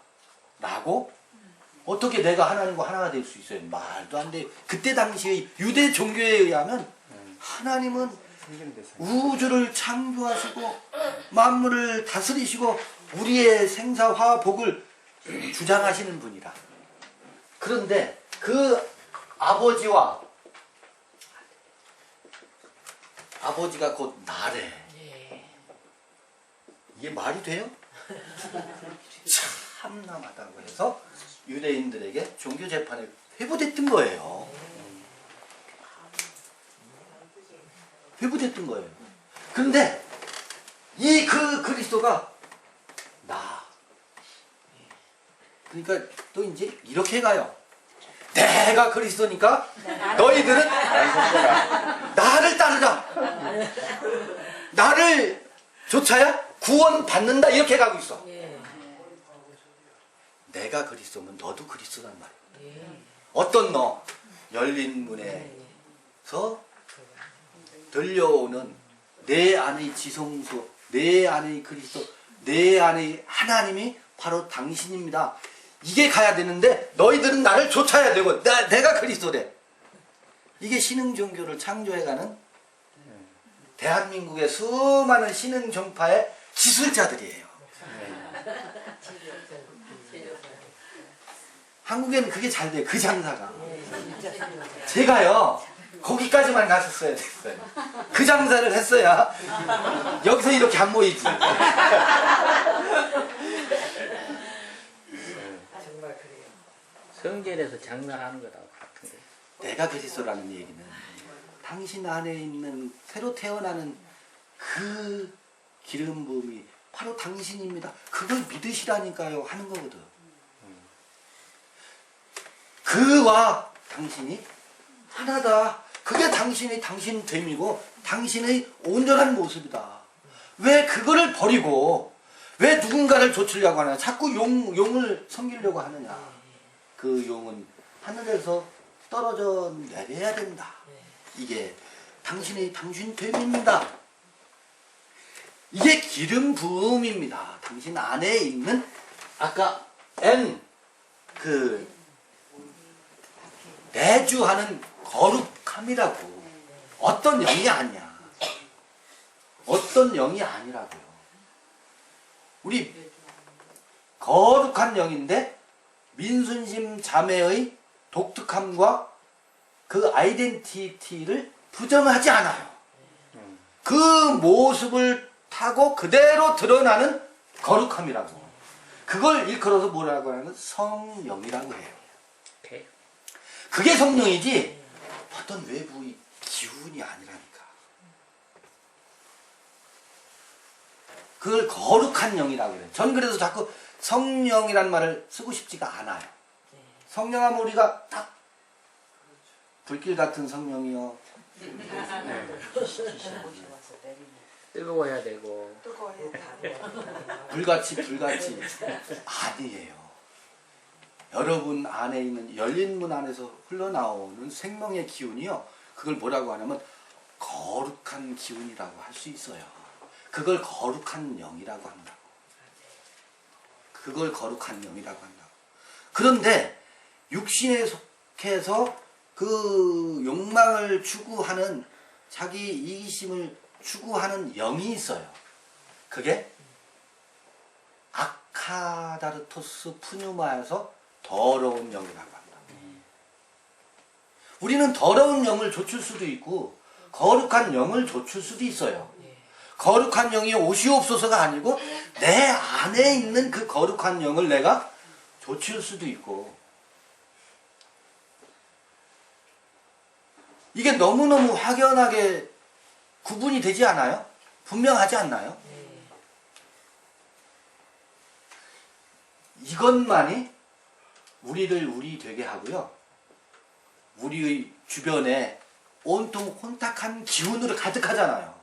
어떻게 내가 하나님과 하나가 될 수 있어요? 말도 안 돼요. 그때 당시의 유대 종교에 의하면 하나님은 우주를 창조하시고 만물을 다스리시고 우리의 생사화 복을 주장하시는 분이라. 그런데 그 아버지가 곧 나래. 이게 말이 돼요? 참남하다고 해서 유대인들에게 종교 재판에 회부됐던 거예요. 회부됐던 거예요. 근데 이 그리스도가 나. 그러니까 또 이제 이렇게 가요. 내가 그리스도니까 너희들은 나를 따르라. 나를 쫓아야 구원 받는다. 이렇게 가고 있어. 내가 그리스도면 너도 그리스도란 말이야. 어떤 너? 열린 문에서 들려오는 내 안의 지성소, 내 안의 그리스도, 내 안의 하나님이 바로 당신입니다. 이게 가야 되는데 너희들은 나를 쫓아야 되고 내가 그리스도래. 이게 신흥종교를 창조해가는 대한민국의 수많은 신흥종파의 기술자들이에요. 한국에는 그게 잘 돼요. 그 장사가. 제가요 거기까지만 갔었어야 됐어요. 그 장사를 했어야 여기서 이렇게 안 모이지.
정말 그래요.
성전에서 장난하는 거다 같은데.
내가 그리스도라는 얘기는 당신 안에 있는 새로 태어나는 그 기름 부음이 바로 당신입니다. 그걸 믿으시라니까요 하는 거거든. 그와 당신이 하나다. 그게 당신의 당신됨이고 당신의 온전한 모습이다. 왜 그거를 버리고 왜 누군가를 좇으려고 하느냐. 자꾸 용을 섬기려고 하느냐. 그 용은 하늘에서 떨어져 내려야 된다. 이게 당신의 당신됨입니다. 이게 기름 부음입니다. 당신 안에 있는 아까 내주하는 거룩함이라고. 어떤 영이 아니야. 어떤 영이 아니라고요. 우리 거룩한 영인데 민순심 자매의 독특함과 그 아이덴티티를 부정하지 않아요. 그 모습을 타고 그대로 드러나는 거룩함이라고. 그걸 일컬어서 뭐라고 하는 건 성령이라고 해요. 그게 성령이지 어떤 외부의 기운이 아니라니까. 그걸 거룩한 영이라고 해요. 전 그래서 자꾸 성령이라는 말을 쓰고 싶지가 않아요. 성령하면 우리가 딱 불길 같은 성령이요.
뜨거워야 되고.
불같이 아니에요. 여러분 안에 있는 열린 문 안에서 흘러나오는 생명의 기운이요. 그걸 뭐라고 하냐면 거룩한 기운이라고 할 수 있어요. 그걸 거룩한 영이라고 한다고. 그걸 거룩한 영이라고 한다고. 그런데 육신에 속해서 그 욕망을 추구하는 자기 이기심을 추구하는 영이 있어요. 그게 아카다르토스 푸뉴마에서 더러운 영이라고 합니다. 우리는 더러운 영을 좇을 수도 있고 거룩한 영을 좇을 수도 있어요. 거룩한 영이 오시옵소서가 아니고 내 안에 있는 그 거룩한 영을 내가 좇을 수도 있고, 이게 너무너무 확연하게 구분이 되지 않아요? 분명하지 않나요? 이것만이 우리를 우리 되게 하고요. 우리의 주변에 온통 혼탁한 기운으로 가득하잖아요.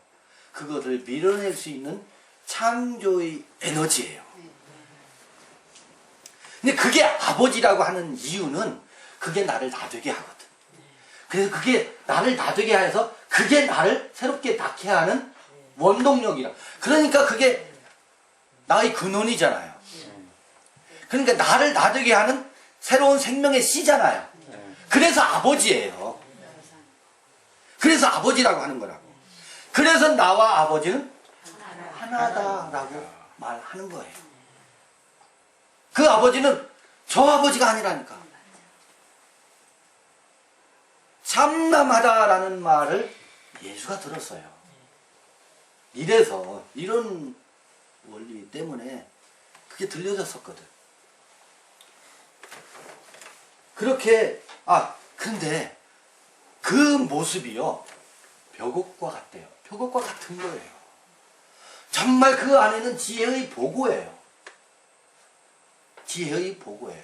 그것을 밀어낼 수 있는 창조의 에너지예요. 근데 그게 아버지라고 하는 이유는 그게 나를 나되게 하거든. 그래서 그게 나를 나되게 해서 그게 나를 새롭게 낳게 하는 원동력이라. 그러니까 그게 나의 근원이잖아요. 그러니까 나를 나되게 하는 새로운 생명의 씨잖아요. 그래서 아버지예요. 그래서 아버지라고 하는 거라고. 그래서 나와 아버지는 하나다라고 말하는 거예요. 그 아버지는 저 아버지가 아니라니까. 참남하다라는 말을 예수가 들었어요. 이래서 이런 원리 때문에 그게 들려졌었거든. 그렇게 근데 그 모습이요 벽옥과 같대요. 벽옥과 같은 거예요. 정말 그 안에는 지혜의 보고예요. 지혜의 보고예요.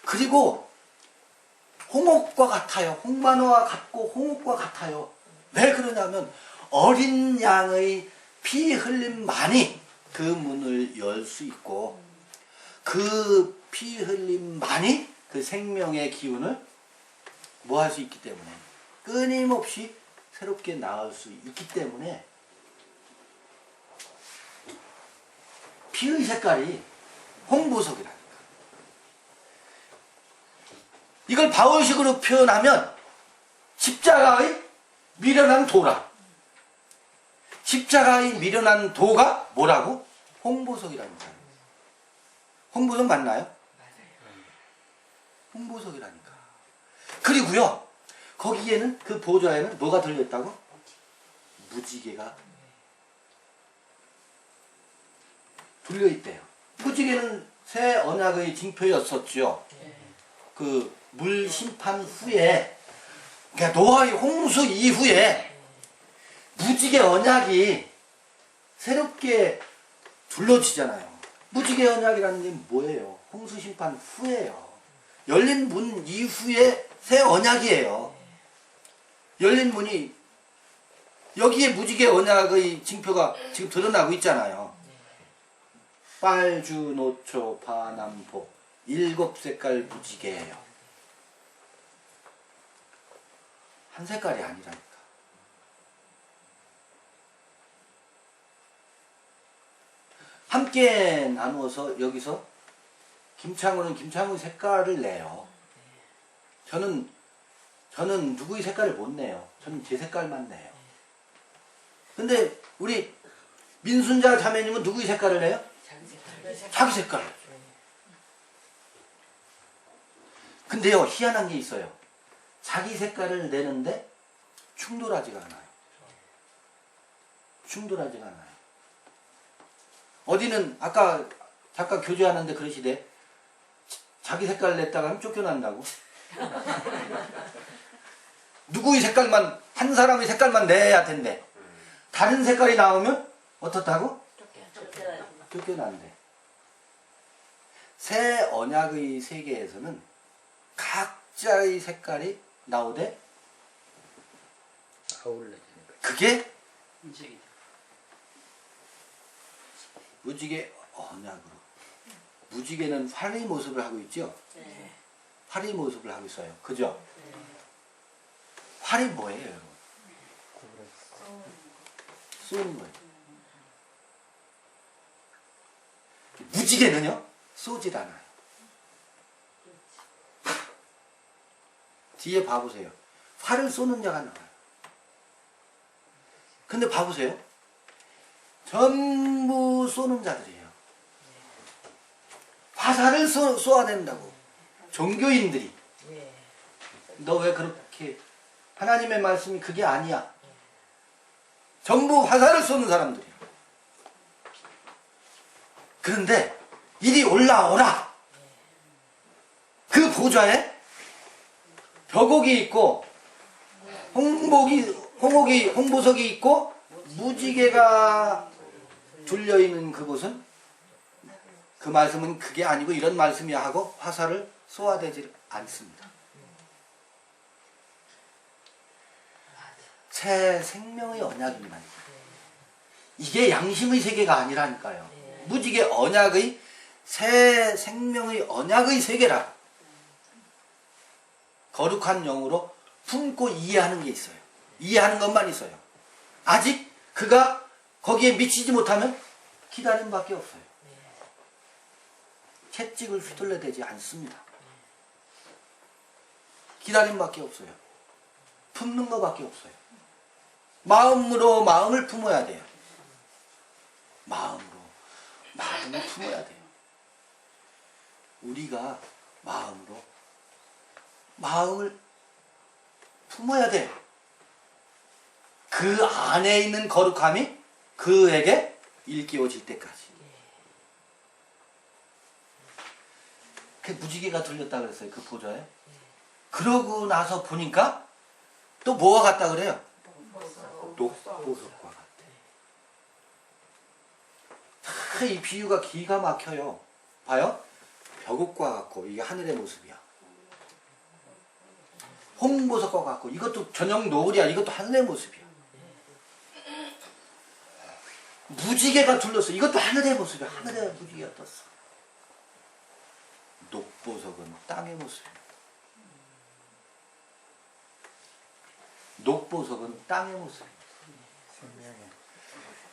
그리고 홍옥과 같아요. 홍만호와 같고 홍옥과 같아요. 왜 그러냐면 어린 양의 피 흘림만이 그 문을 열 수 있고, 그 피 흘림만이 그 생명의 기운을 뭐 할 수 있기 때문에, 끊임없이 새롭게 나을 수 있기 때문에 피의 색깔이 홍보석이라니까. 이걸 바울식으로 표현하면 십자가의 미련한 도라. 십자가의 미련한 도가 뭐라고? 홍보석이라니까. 홍보석 맞나요? 홍보석이라니까. 그리고요, 거기에는 그 보좌에는 뭐가 들려있다고? 무지개가 들려있대요. 무지개는 새 언약의 징표였었죠. 그 물 심판 후에, 그러니까 노아의 홍수 이후에 무지개 언약이 새롭게 둘러지잖아요. 무지개 언약이라는 게 뭐예요? 홍수 심판 후에요. 열린 문 이후에 새 언약이에요. 열린 문이, 여기에 무지개 언약의 징표가 지금 드러나고 있잖아요. 빨주, 노초, 파남보 7색깔 무지개예요. 한 색깔이 아니라니까. 함께 나누어서 여기서 김창훈은 김창훈 색깔을 내요. 저는 누구의 색깔을 못 내요. 저는 제 색깔만 내요. 근데 우리 민순자 자매님은 누구의 색깔을 내요? 자기 색깔. 근데요, 희한한 게 있어요. 자기 색깔을 내는데 충돌하지가 않아요. 충돌하지가 않아요. 어디는 아까 잠깐 교제하는데 그러시대. 자기 색깔을 냈다가 하면 쫓겨난다고. 누구의 색깔만, 한 사람의 색깔만 내야 된대. 다른 색깔이 나오면 어떻다고? 쫓겨난대. 새 언약의 세계에서는 각자의 색깔이 나오되
아울러지는 거.
그게 무지개 언약으로. 무지개는 활의 모습을 하고 있죠? 활의 모습을 하고 있어요. 그죠? 활이 뭐예요, 여러분? 쏘는 거예요. 무지개는요, 쏘질 않아요. 뒤에 봐보세요. 활을 쏘는 자가 나와요. 근데 봐보세요. 전부 쏘는 자들이에요. 화살을 쏘아야 된다고. 종교인들이.
예.
너 왜 그렇게 하나님의 말씀이 그게 아니야. 전부 화살을 쏘는 사람들이에요. 그런데 이리 올라오라. 그 보좌에 벼곡이 있고 홍보석이 있고 무지개가 둘려있는 그곳은 그 말씀은 그게 아니고 이런 말씀이야 하고 화살을 쏘아대지 않습니다. 새 생명의 언약인 말이에요. 이게 양심의 세계가 아니라니까요. 무지개 언약의 새 생명의 언약의 세계라. 거룩한 영으로 품고 이해하는 게 있어요. 이해하는 것만 있어요. 아직 그가 거기에 미치지 못하면 기다림밖에 없어요. 채찍을 휘둘러대지 않습니다. 기다림밖에 없어요. 품는 것밖에 없어요. 마음으로 마음을 품어야 돼요. 마음을 품어야 돼요. 우리가 마음으로 마음을 품어야 돼요. 그 안에 있는 거룩함이 그에게 일깨워질 때까지. 그 무지개가 들렸다 그랬어요. 그 보좌에. 그러고 나서 보니까 또 뭐가 같다 그래요? 녹보석과 같아. 이 비유가 기가 막혀요. 봐요. 벼곡과 같고 이게 하늘의 모습이야. 홍보석과 같고 이것도 저녁 노을이야. 이것도 하늘의 모습이야. 무지개가 둘렀어. 이것도 하늘의 모습이야. 하늘의 무지개가 떴어. 녹보석은 땅의 모습이야. 녹보석은 땅의 모습이야.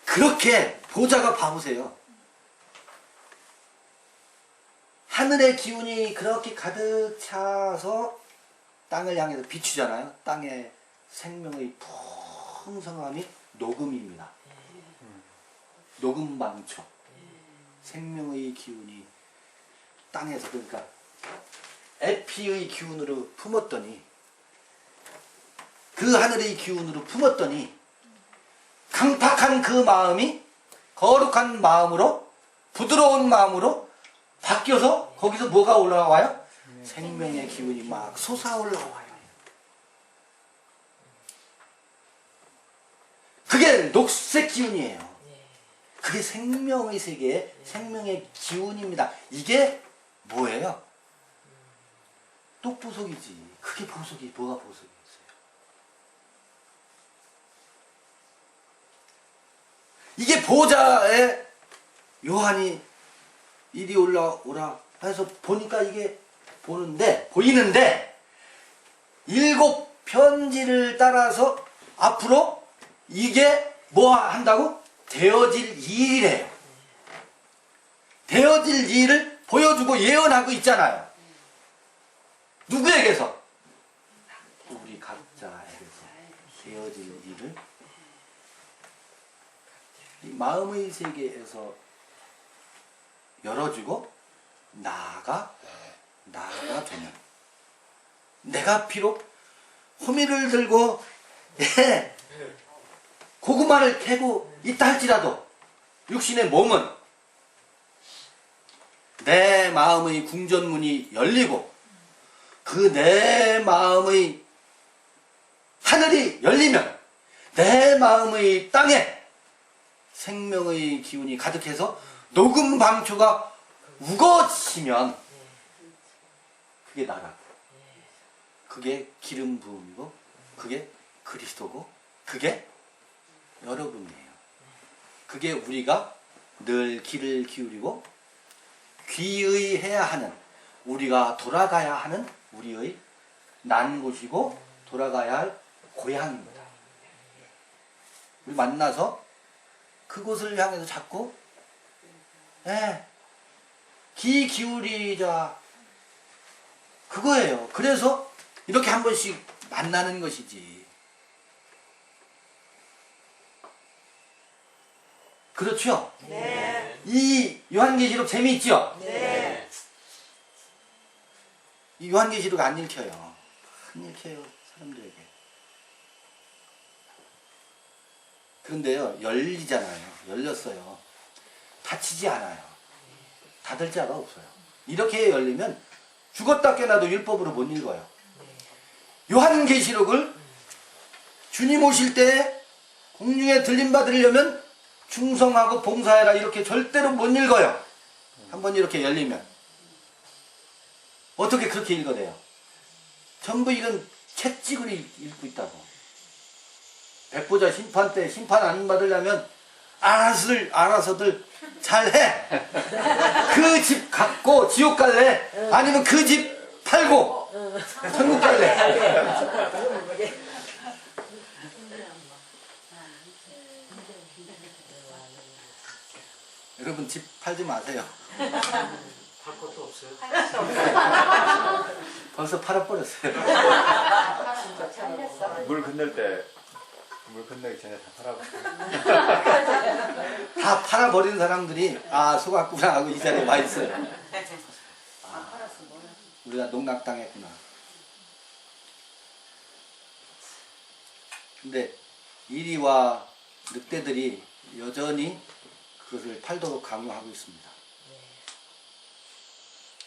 그렇게 보좌가 봐보세요. 하늘의 기운이 그렇게 가득 차서 땅을 향해서 비추잖아요. 땅의 생명의 풍성함이 녹음입니다. 녹음방초. 생명의 기운이 땅에서, 그러니까 에피의 기운으로 품었더니, 그 하늘의 기운으로 품었더니 강팍한 그 마음이 거룩한 마음으로, 부드러운 마음으로 바뀌어서 거기서 뭐가 올라와요? 생명의 기운이 막 솟아올라와요. 그게 녹색 기운이에요. 그게 생명의 세계의 생명의 기운입니다. 이게 뭐예요? 똑보석이지. 그게 보석이, 뭐가 보석이었어요? 이게 보좌에 요한이 이리 올라오라 해서 보니까 이게 보이는데 7 편지를 따라서 앞으로 이게 뭐 한다고? 되어질 일이래요. 되어질 일을 보여주고 예언하고 있잖아요. 누구에게서? 우리 각자에게서 되어질 일을 이 마음의 세계에서 열어주고 나아가 되면, 내가 비록 호미를 들고 고구마를 캐고 있다 할지라도 육신의 몸은 내 마음의 궁전문이 열리고 그 내 마음의 하늘이 열리면 내 마음의 땅에 생명의 기운이 가득해서 녹음 방초가 우거지면 그게 나라고, 그게 기름 부음이고, 그게 그리스도고, 그게 여러분이에요. 그게 우리가 늘 귀를 기울이고 귀의해야 하는, 우리가 돌아가야 하는 우리의 난 곳이고 돌아가야 할 고향입니다. 우리 만나서 그곳을 향해서 자꾸 귀 기울이자, 그거예요. 그래서 이렇게 한 번씩 만나는 것이지. 그렇죠?
네.
이 요한계시록 재미있죠?
네.
이 요한계시록 안 읽혀요. 안 읽혀요, 사람들에게. 그런데요, 열리잖아요. 열렸어요. 닫히지 않아요. 닫을 자가 없어요. 이렇게 열리면 죽었다 깨나도 율법으로 못 읽어요. 요한계시록을 주님 오실 때 공중에 들림받으려면 충성하고 봉사해라 이렇게 절대로 못 읽어요. 한번 이렇게 열리면. 어떻게 그렇게 읽어내요? 전부 이건 채찍으로 읽고 있다고. 백보자 심판 때 심판 안 받으려면 알아서들 잘해. 그 집 갖고 지옥 갈래? 아니면 그 집 팔고 천국 갈래? 여러분 집 팔지 마세요.
할 것도 없어요.
벌써 팔아버렸어요.
물 건널 때, 물 건너기 전에 다 팔아버렸어요.
다 팔아버린 사람들이 속았구나 하고 이 자리에 와 있어요. 우리가 농락당했구나. 근데 이리와 늑대들이 여전히 그것을 팔도록 강요하고 있습니다.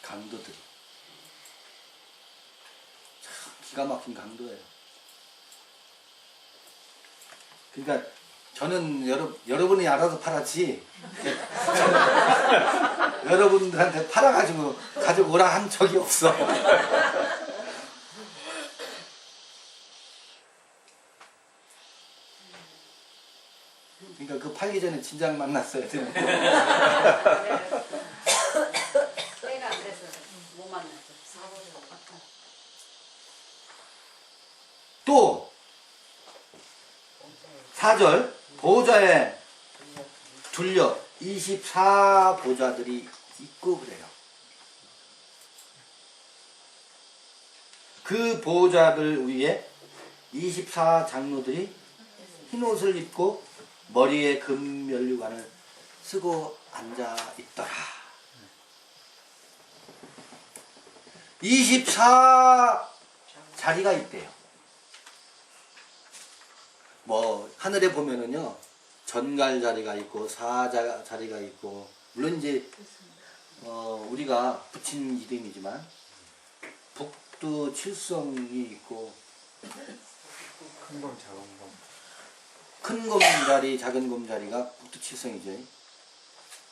강도들이. 참 기가 막힌 강도예요. 그러니까 저는 여러분이 알아서 팔았지 여러분들한테 팔아가지고 가져오라 한 적이 없어. 그러니까 그 팔기 전에 진작 만났어야 되는데.
내가 안 그래서 못 만났죠.
또 4절 보좌에 둘려 24보좌들이 있고 그래요. 그 보좌들 위에 24장로들이 흰옷을 입고 머리에 금면류관을 쓰고 앉아 있더라. 24자리가 있대요. 뭐 하늘에 보면은요 전갈 자리가 있고 사자 자리가 있고 물론 이제 우리가 붙인 이름이지만 북두 칠성이 있고
큰 곰, 작은 곰.
큰 곰 자리, 작은 곰 자리가 북두 칠성이죠.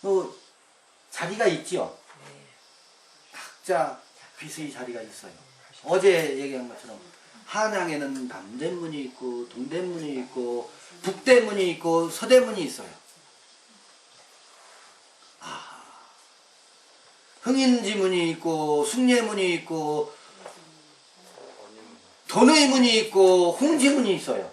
또 자리가 있지요. 각자 귀수의 자리가 있어요. 어제 얘기한 것처럼 한양에는 남대문이 있고 동대문이 있고 북대문이 있고 서대문이 있어요. 흥인지문이 있고 숭례문이 있고 돈의문이 있고 홍지문이 있어요.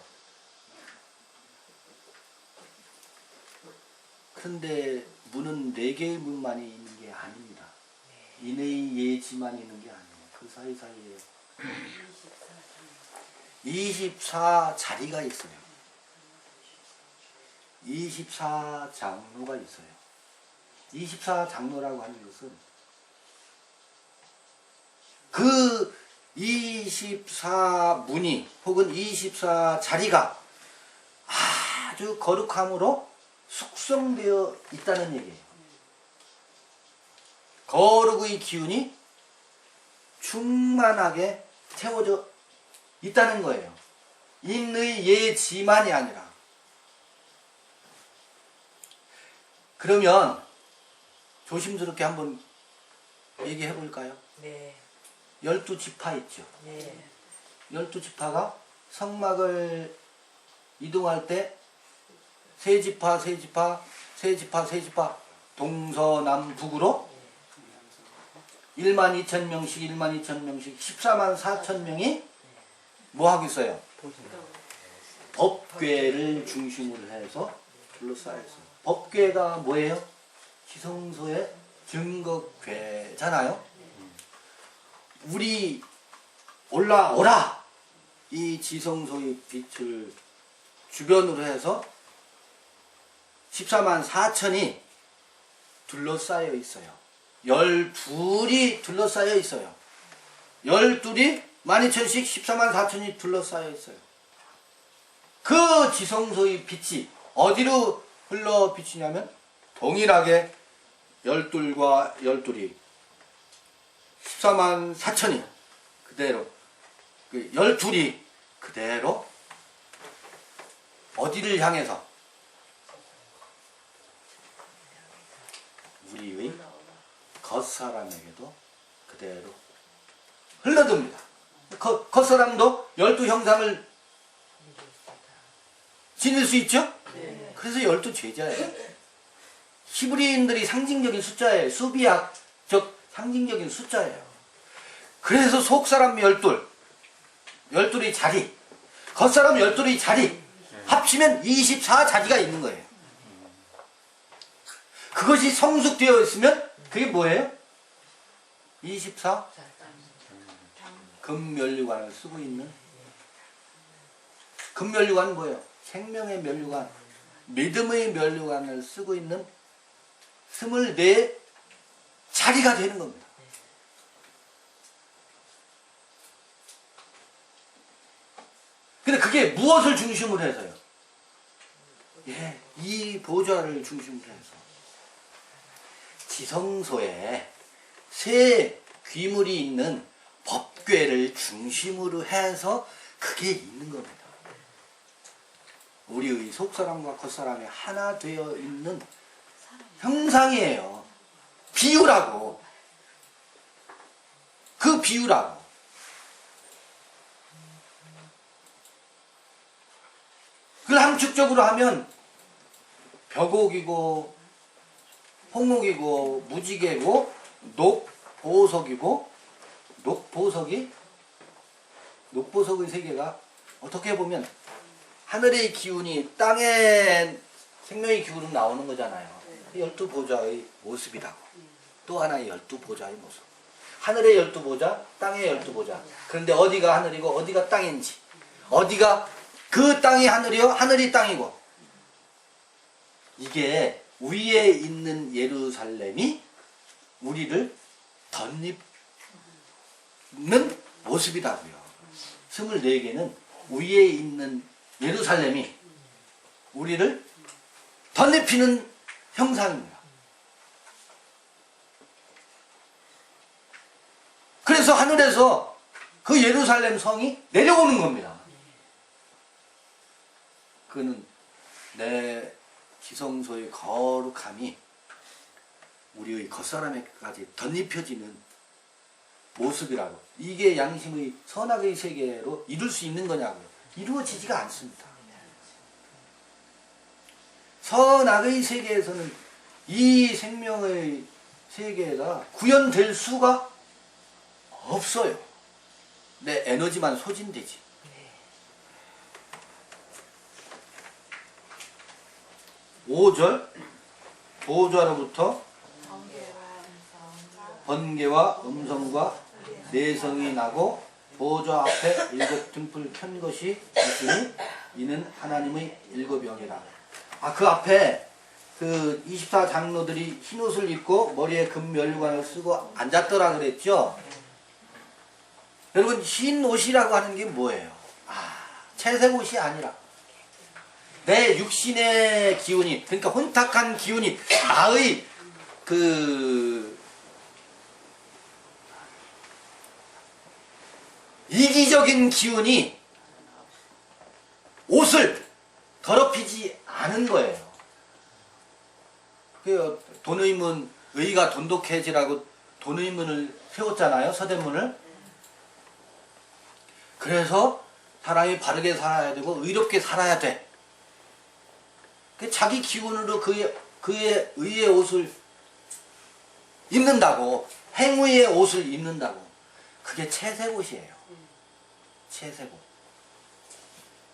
그런데 문은 4개의 문만이 있는 게 아닙니다. 인의 예지만 있는 게 아니에요. 그 사이사이에 24자리가 있어요. 24장로가 있어요. 24장로라고 하는 것은 그 24문이 혹은 24자리가 아주 거룩함으로 숙성되어 있다는 얘기예요. 거룩의 기운이 충만하게 채워져 있다는 거예요. 인의 예지만이 아니라. 그러면 조심스럽게 한번 얘기해 볼까요?
네.
12지파 있죠.
네.
12지파가 성막을 이동할 때 세지파 동서남북으로 12,000명씩 12,000명씩 144,000명이 뭐 하고 있어요? 법궤를 중심으로 해서 둘러싸여 있어요. 법궤가 뭐예요? 지성소의 증거궤잖아요. 우리 올라오라! 이 지성소의 빛을 주변으로 해서 14만 4천이 둘러싸여 있어요. 12이 둘러싸여 있어요. 12이 12,000씩 14만 4천이 둘러싸여 있어요. 그 지성소의 빛이 어디로 흘러 비치냐면 동일하게 12과 12이 14만 4천이 그대로 12이 그대로 어디를 향해서 우리의 겉사람에게도 그대로 흘러듭니다. 겉사람도 12형상을 지닐 수 있죠? 그래서 12제자예요. 히브리인들이 상징적인 숫자예요. 수비학적 상징적인 숫자예요. 그래서 속사람 12, 12의 자리, 겉사람 12의 자리 합치면 24자리가 있는 거예요. 그것이 성숙되어 있으면 그게 뭐예요? 24 금면류관을 쓰고 있는 금면류관은 뭐예요? 생명의 면류관, 믿음의 면류관을 쓰고 있는 24자리가 되는 겁니다. 근데 그게 무엇을 중심으로 해서요? 예, 이 보좌를 중심으로 해서 지성소에 새 귀물이 있는 법궤를 중심으로 해서 그게 있는 겁니다. 우리의 속사람과 겉사람이 하나 되어 있는 형상이에요. 비유라고. 그 비유라고. 그걸 함축적으로 하면 벽옥이고 홍옥이고 무지개고 녹보석이고 녹보석의 세계가 어떻게 보면 하늘의 기운이 땅에 생명의 기운으로 나오는 거잖아요. 12보좌의 모습이라고. 또 하나의 12보좌의 모습. 하늘의 12보좌, 땅의 12보좌. 그런데 어디가 하늘이고 어디가 땅인지, 어디가 그 땅이 하늘이요, 하늘이 땅이고, 이게 위에 있는 예루살렘이 우리를 덧입는 모습이라고요. 24개는 위에 있는 예루살렘이 우리를 덧입히는 형상입니다. 그래서 하늘에서 그 예루살렘 성이 내려오는 겁니다. 그는 내 지성소의 거룩함이 우리의 겉사람에까지 덧입혀지는 모습이라고. 이게 양심의 선악의 세계로 이룰 수 있는 거냐고요. 이루어지지가 않습니다. 선악의 세계에서는 이 생명의 세계가 구현될 수가 없어요. 내 에너지만 소진되지. 오 5절 보좌로부터 번개와 음성과 내성이 나고 보좌 앞에 7 등불 켠 것이 있으니 이는 하나님의 7영이라. 그 앞에 그 24장로들이 흰 옷을 입고 머리에 금면류관을 쓰고 앉았더라 그랬죠. 여러분, 흰 옷이라고 하는 게 뭐예요? 채색 옷이 아니라 내 육신의 기운이, 그러니까 혼탁한 기운이, 나의 이기적인 기운이 옷을 더럽히지 않은 거예요. 그 돈의문, 의가 돈독해지라고 돈의문을 세웠잖아요, 서대문을. 그래서 사람이 바르게 살아야 되고 의롭게 살아야 돼. 자기 기운으로 그의 의의 옷을 입는다고, 행위의 옷을 입는다고. 그게 채색 옷이에요. 채색 옷.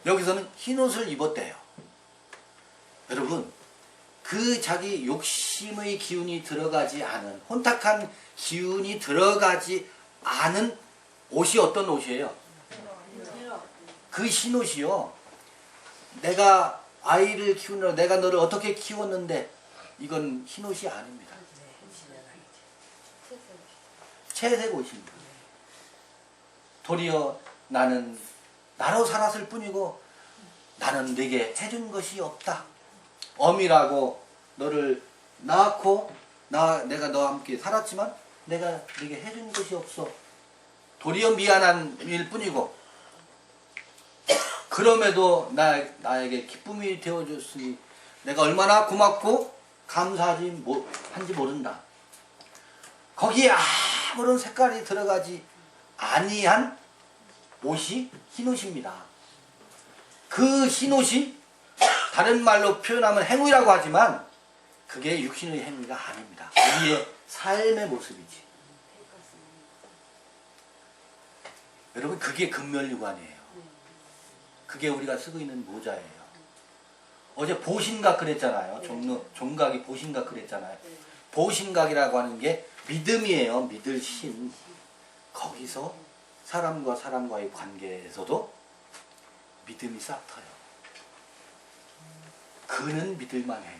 여기서는 흰 옷을 입었대요. 여러분, 그 자기 욕심의 기운이 들어가지 않은, 혼탁한 기운이 들어가지 않은 옷이 어떤 옷이에요? 그 흰 옷이요, 내가 아이를 키우느라 내가 너를 어떻게 키웠는데 이건 흰옷이 아닙니다. 채색 옷입니다. 도리어 나는 나로 살았을 뿐이고 나는 네게 해준 것이 없다. 어미라고 너를 낳고 내가 너와 함께 살았지만 내가 네게 해준 것이 없어. 도리어 미안한 일 뿐이고 그럼에도 나에게 기쁨이 되어줬으니 내가 얼마나 고맙고 감사한지 모른다. 거기에 아무런 색깔이 들어가지 아니한 옷이 흰옷입니다. 그 흰옷이 다른 말로 표현하면 행위라고 하지만 그게 육신의 행위가 아닙니다. 우리의 삶의 모습이지. 여러분 그게 금멸류관이에요. 그게 우리가 쓰고 있는 모자예요. 어제 보신각 그랬잖아요. 종각이 보신각 그랬잖아요. 보신각이라고 하는 게 믿음이에요. 믿을 신. 거기서 사람과 사람과의 관계에서도 믿음이 싹 터요. 그는 믿을만 해요.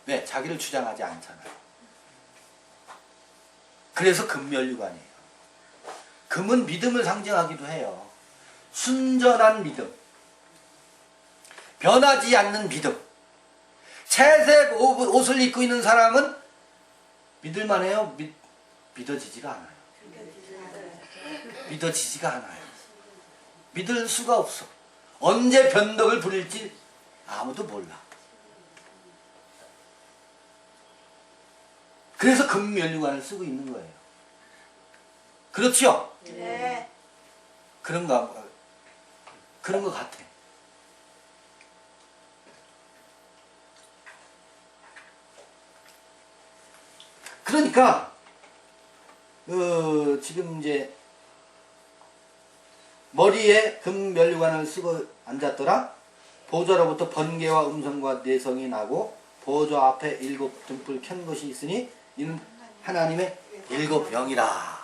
왜? 자기를 주장하지 않잖아요. 그래서 금멸류관이에요. 금은 믿음을 상징하기도 해요. 순전한 믿음, 변하지 않는 믿음. 채색 옷을 입고 있는 사람은 믿을만해요? 믿어지지가 않아요. 믿어지지가 않아요. 믿을 수가 없어. 언제 변덕을 부릴지 아무도 몰라. 그래서 금멸류관을 쓰고 있는 거예요. 그렇죠?
네.
그런 것 같아. 그러니까 지금 이제 머리에 금멸류관을 쓰고 앉았더라. 보좌로부터 번개와 음성과 내성이 나고 보좌 앞에 7 등불 켠 것이 있으니 이는 하나님의 7 영이라.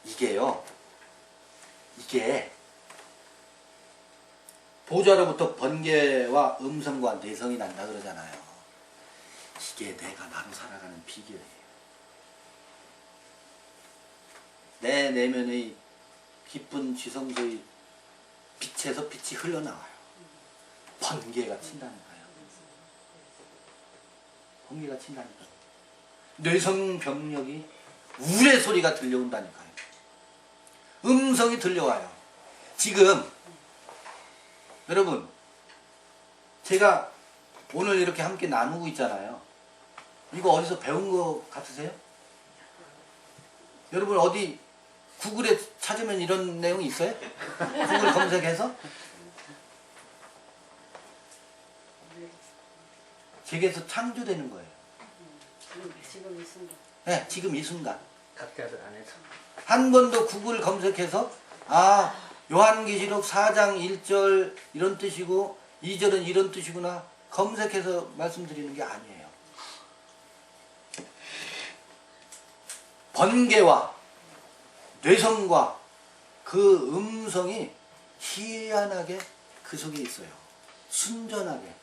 이게 보좌로부터 번개와 음성과 내성이 난다 그러잖아요. 이게 내가 나로 살아가는 비결이에요. 내 내면의 깊은 지성소의 빛에서 빛이 흘러나와요. 번개가 친다니까요. 번개가 친다니까요. 뇌성병력이 우레 소리가 들려온다니까요. 음성이 들려와요. 지금 여러분 제가 오늘 이렇게 함께 나누고 있잖아요. 이거 어디서 배운 거 같으세요? 여러분 어디 구글에 찾으면 이런 내용이 있어요? 구글 검색해서? 제게서 창조되는 거예요.
지금 이 순간.
네, 지금 이 순간.
각자들 안에서.
한 번도 구글 검색해서 요한계시록 4장 1절 이런 뜻이고 2절은 이런 뜻이구나 검색해서 말씀드리는 게 아니에요. 번개와 뇌성과 그 음성이 희한하게 그 속에 있어요. 순전하게.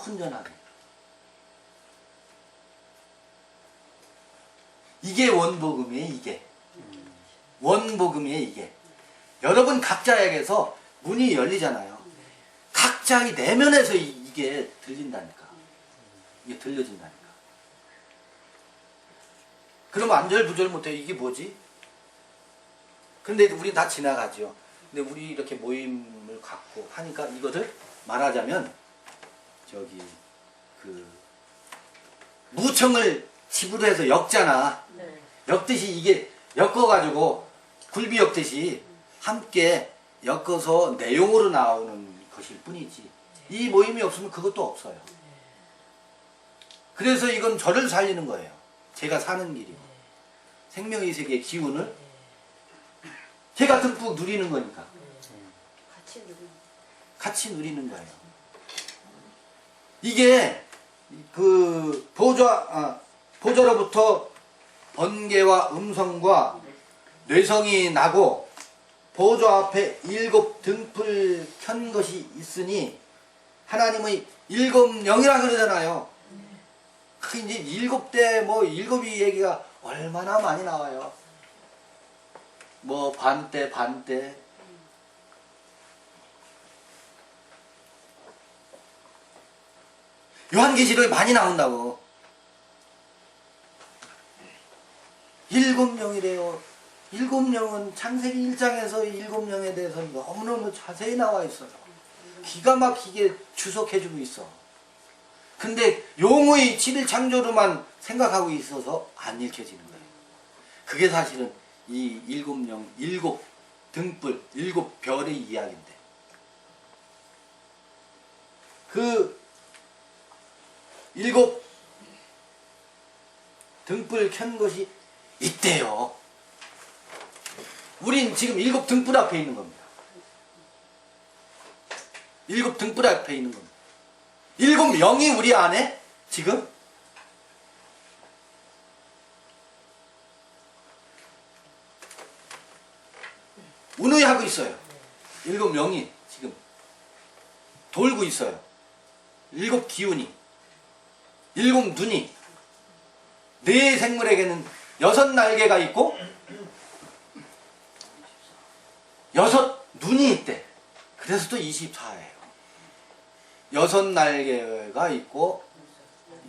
순전하게. 이게 원복음이에요. 이게 원복음이에요. 이게 여러분 각자에게서 문이 열리잖아요. 각자의 내면에서 이게 들린다니까. 이게 들려진다니까. 그러면 안절부절 못해요. 이게 뭐지? 근데 우리 다 지나가죠. 근데 우리 이렇게 모임을 갖고 하니까 이것을 말하자면 저기 그 무청을 집으로 해서 엮잖아.
네.
엮듯이 이게 엮어가지고 굴비 엮듯이 함께 엮어서 내용으로 나오는 것일 뿐이지. 이 모임이 없으면 그것도 없어요. 그래서 이건 저를 살리는 거예요. 제가 사는 길이고 생명의 세계의 기운을 제가 듬뿍 누리는 거니까 같이 누리는 거예요. 이게 그 보좌로부터 번개와 음성과 뇌성이 나고 보좌 앞에 7 등불 켠 것이 있으니 하나님의 7영이라 그러잖아요. 그 이제 7대 뭐 7이 얘기가 얼마나 많이 나와요. 뭐 반대 요한계시록에 많이 나온다고. 7영이래요. 7영은 창세기 1장에서 7영에 대해서 너무너무 자세히 나와 있어서 기가 막히게 주석해주고 있어. 근데 용의 7일 창조로만 생각하고 있어서 안 읽혀지는 거예요. 그게 사실은 이 7영, 7 등불, 7 별의 이야기인데 그 7 등불 켠 것이 있대요. 우린 지금 7 등불 앞에 있는 겁니다. 7 등불 앞에 있는 겁니다. 7명이 우리 안에 지금 운우하고 있어요. 7명이 지금 돌고 있어요. 7 기운이, 7 눈이, 네 생물에게는 6 날개가 있고 6 눈이 있대. 그래서 또 24예요. 6 날개가 있고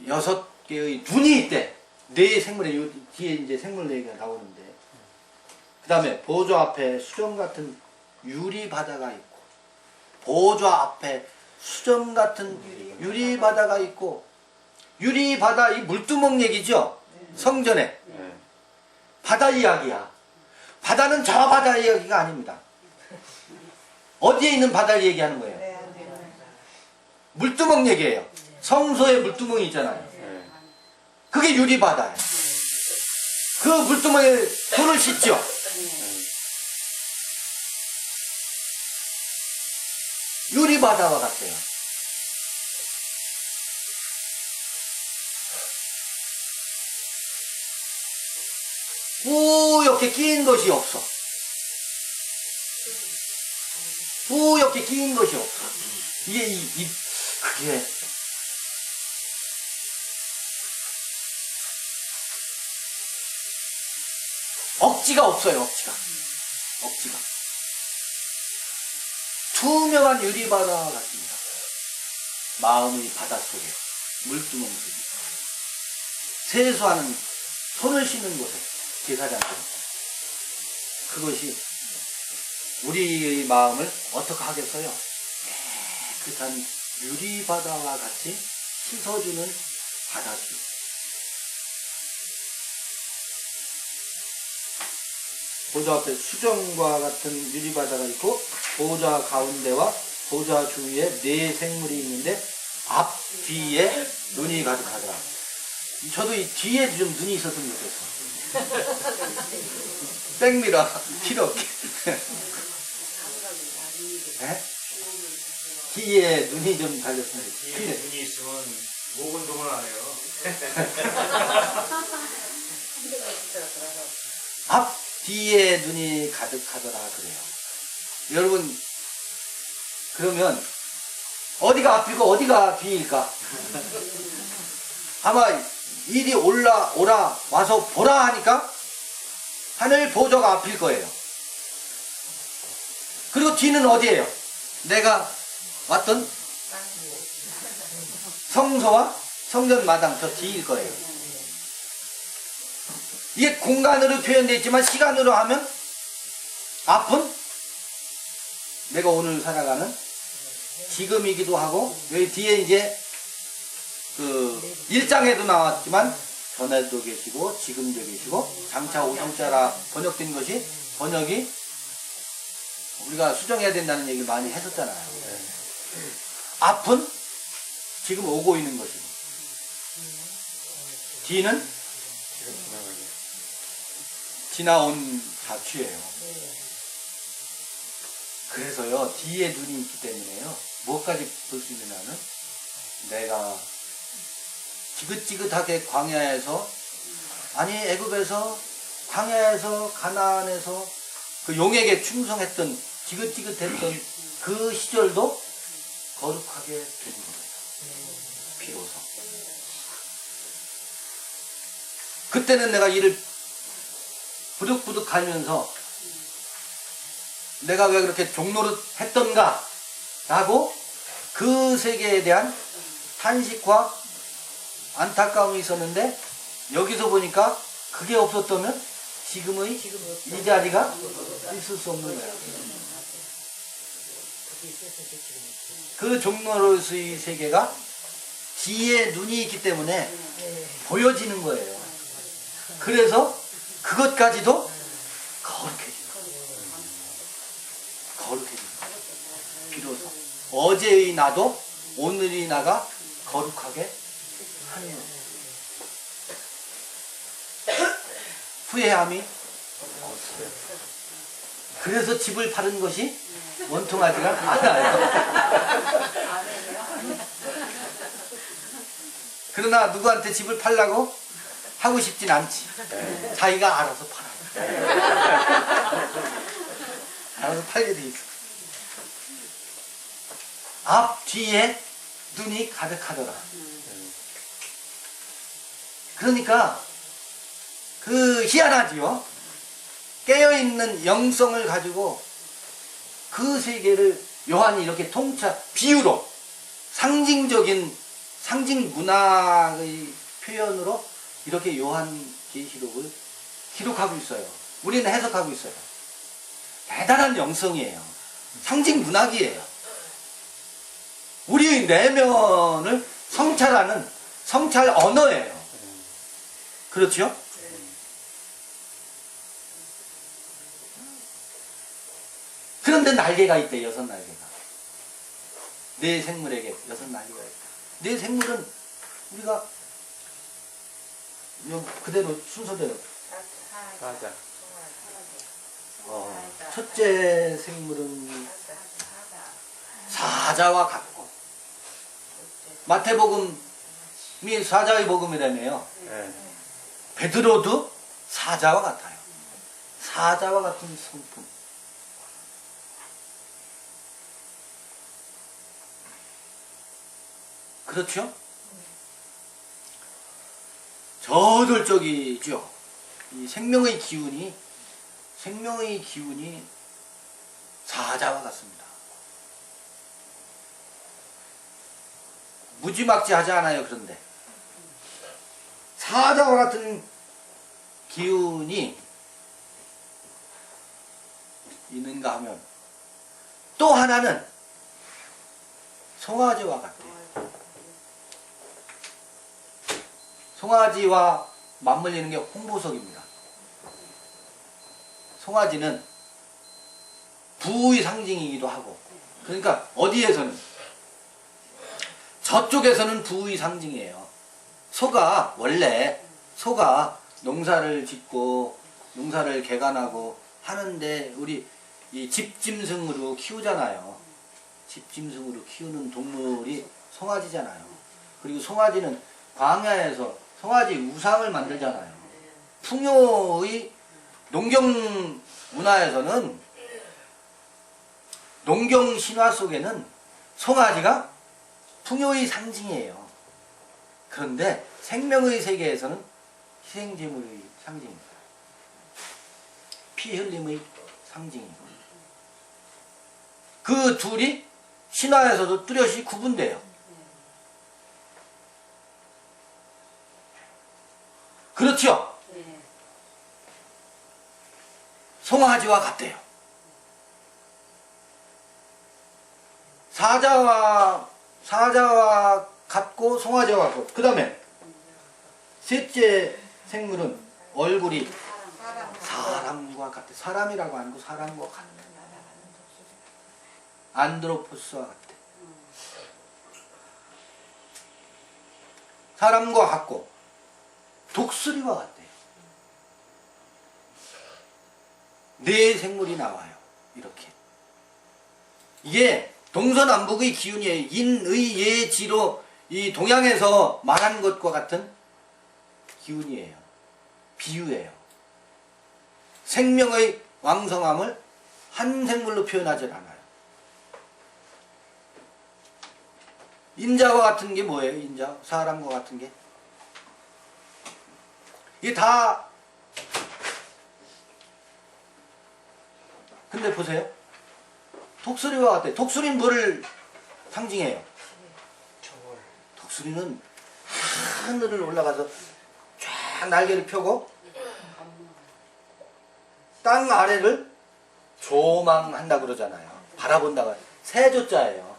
6개의 눈이 있대. 네 생물에 뒤에 이제 생물 얘기가 나오는데 그 다음에 보좌 앞에 수정 같은 유리 바다가 있고 보좌 앞에 수정 같은 유리 바다가 있고 유리 바다 이 물두멍 얘기죠. 성전에
네.
바다 이야기야. 바다는 저 바다 이야기가 아닙니다. 어디에 있는 바다를 얘기하는 거예요? 물두멍 얘기예요. 성소에 물두멍이 있잖아요.
네.
그게 유리바다예요. 그 물두멍에 손을 씻죠. 유리바다와 같아요. 뿌옇게 끼인 것이 없어. 뿌옇게 끼인 것이 없어. 이게 그게 억지가 없어요. 억지가 투명한 유리바다와 같습니다. 마음의 바닷속에 물두멍 속에 세수하는 손을 씻는 곳에 제사장처럼 그것이 우리의 마음을 어떻게 하겠어요? 깨끗한 유리바다와 같이 씻어주는 바다지. 보좌 앞에 수정과 같은 유리바다가 있고 보좌 가운데와 보좌 주위에 4 생물이 있는데 앞, 뒤에 눈이 가득하더라. 저도 이 뒤에 좀 눈이 있었으면 좋겠어. 백미라 필요 없게. 네? 뒤에 눈이 좀 달렸으면
뒤에
좋겠어.
눈이 있으면 목 운동을 안 해요.
앞, 뒤에 눈이 가득하더라 그래요. 여러분 그러면 어디가 앞이고 어디가 뒤일까? 아마 이리 오라 와서 보라 하니까 하늘 보좌가 앞일 거예요. 그리고 뒤는 어디예요? 내가 왔던 성소와 성전 마당 저 뒤일 거예요. 이게 공간으로 표현되어 있지만 시간으로 하면 앞은 내가 오늘 살아가는 지금이기도 하고 여기 뒤에 이제 그 1장에도 나왔지만 전에도 계시고 지금도 계시고 장차 오성자라 번역된 것이 번역이 우리가 수정해야 된다는 얘기를 많이 했었잖아요. 앞은 지금 오고 있는 것이고 뒤는 지나온 자취예요. 그래서요 뒤에 눈이 있기 때문에요 무엇까지 볼 수 있느냐는 내가 지긋지긋하게 광야에서 아니 애굽에서 광야에서 가나안에서 그 용에게 충성했던 지긋지긋했던 그 시절도 거룩하게 된 거예요. 비로소. 그때는 내가 이를 부득부득 하면서 내가 왜 그렇게 종노릇 했던가 라고 그 세계에 대한 탄식과 안타까움이 있었는데 여기서 보니까 그게 없었다면 지금의 이 자리가 있을 수 없는 거야. 그 종노릇의 세계가 지혜의 눈이 있기 때문에 보여지는 거예요. 그래서 그것까지도 거룩해지는 거예요. 거룩해지는 거예요. 비로소 어제의 나도 오늘의 나가 거룩하게 하는 거예요. 후회함이 없어요. 그래서 집을 파는 것이 원통하지가 않아요. 그러나 누구한테 집을 팔라고 하고 싶진 않지. 자기가 알아서 팔아요. 알아서 팔게 돼 있어. 앞, 뒤에 눈이 가득하더라. 그러니까 그 희한하지요. 깨어있는 영성을 가지고 그 세계를 요한이 이렇게 비유로 상징적인 상징 문학의 표현으로 이렇게 요한계시록을 기록하고 있어요. 우리는 해석하고 있어요. 대단한 영성이에요. 상징 문학이에요. 우리의 내면을 성찰하는 성찰 언어예요. 그렇죠? 그런데 날개가 있대, 6날개가. 네 생물에게 6날개가 있다. 네 생물은 우리가 그대로 순서대로.
사자.
첫째 생물은 사자와 같고, 마태복음이 사자의 복음이라며요.
네.
베드로도 사자와 같아요. 사자와 같은 성품. 그렇죠? 저돌적이죠. 이 생명의 기운이 사자와 같습니다. 무지막지하지 않아요. 그런데 사자와 같은 기운이 있는가 하면 또 하나는 송아지와 같아요. 송아지와 맞물리는 게 홍보석입니다. 송아지는 부의 상징이기도 하고, 그러니까 어디에서는 저쪽에서는 부의 상징이에요. 원래 소가 농사를 짓고 농사를 개간하고 하는데 우리 이 집짐승으로 키우잖아요. 집짐승으로 키우는 동물이 송아지잖아요. 그리고 송아지는 광야에서 송아지 우상을 만들잖아요. 풍요의 농경 문화에서는, 농경 신화 속에는 송아지가 풍요의 상징이에요. 그런데 생명의 세계에서는 희생제물의 상징입니다. 피 흘림의 상징이고, 그 둘이 신화에서도 뚜렷이 구분돼요. 그렇죠? 송아지와 같대요. 사자와 같고 송아지와 같고, 그 다음에 셋째 생물은 얼굴이 사람과 같대. 사람이라고 안 하고 사람과 같대. 안드로포스와 같대. 사람과 같고 독수리와 같대요. 네 생물이 나와요. 이렇게. 이게 동서남북의 기운이에요. 인의 예지로 이 동양에서 말한 것과 같은 기운이에요. 비유예요. 생명의 왕성함을 한 생물로 표현하지 않아요. 인자와 같은 게 뭐예요? 인자, 사람과 같은 게 이게 다. 근데 보세요. 독수리와 같아요. 독수리는 뭐를 상징해요? 독수리는 하늘을 올라가서 쫙 날개를 펴고 땅 아래를 조망한다 그러잖아요. 바라본다가 세조자예요.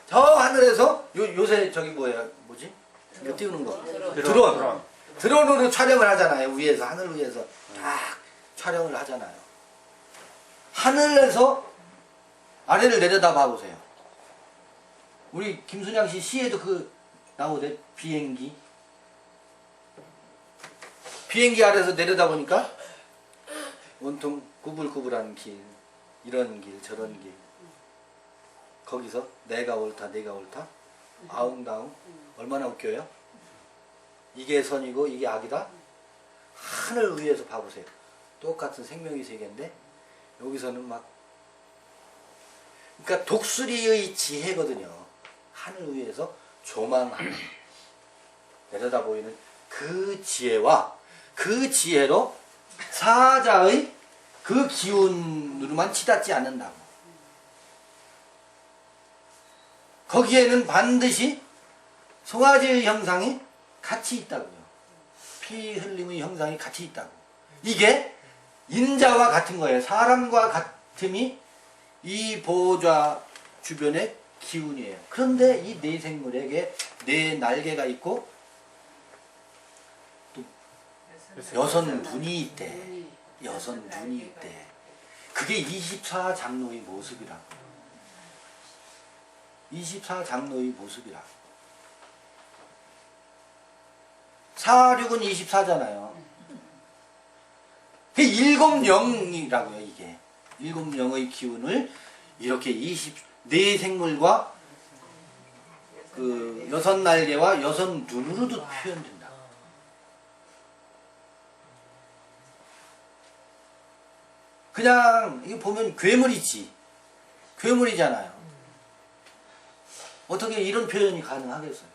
저 하늘에서 요새 저기 뭐지? 이거 띄우는 거. 드론으로 촬영을 하잖아요. 위에서, 하늘 위에서 딱 촬영을 하잖아요. 하늘에서 아래를 내려다 봐보세요. 우리 김순양 씨 시에도 나오대. 비행기 아래서 내려다보니까 온통 구불구불한 길, 이런 길 저런 길, 거기서 내가 옳다 아웅다웅. 얼마나 웃겨요? 이게 선이고 이게 악이다. 하늘 위에서 봐보세요. 똑같은 생명의 세계인데 여기서는 막, 그러니까 독수리의 지혜거든요. 하늘 위에서 조망하는, 내려다 보이는 그 지혜와 그 지혜로 사자의 그 기운으로만 치닫지 않는다고. 거기에는 반드시 송아지의 형상이 같이 있다고요. 피 흘림의 형상이 같이 있다고. 이게 인자와 같은 거예요. 사람과 같음이 이 보좌 주변의 기운이에요. 그런데 이 네 생물에게 네 날개가 있고 또 여섯 눈이 있대. 여섯 눈이 있대. 그게 24장로의 모습이라고. 24장로의 모습이라고. 사륙은 24잖아요. 그 일곱 영이라고요, 이게. 일곱 영의 기운을 이렇게 네 생물과 그 여섯 날개와 여섯 눈으로도 표현된다. 그냥 이거 보면 괴물이지. 괴물이잖아요. 어떻게 이런 표현이 가능하겠어요?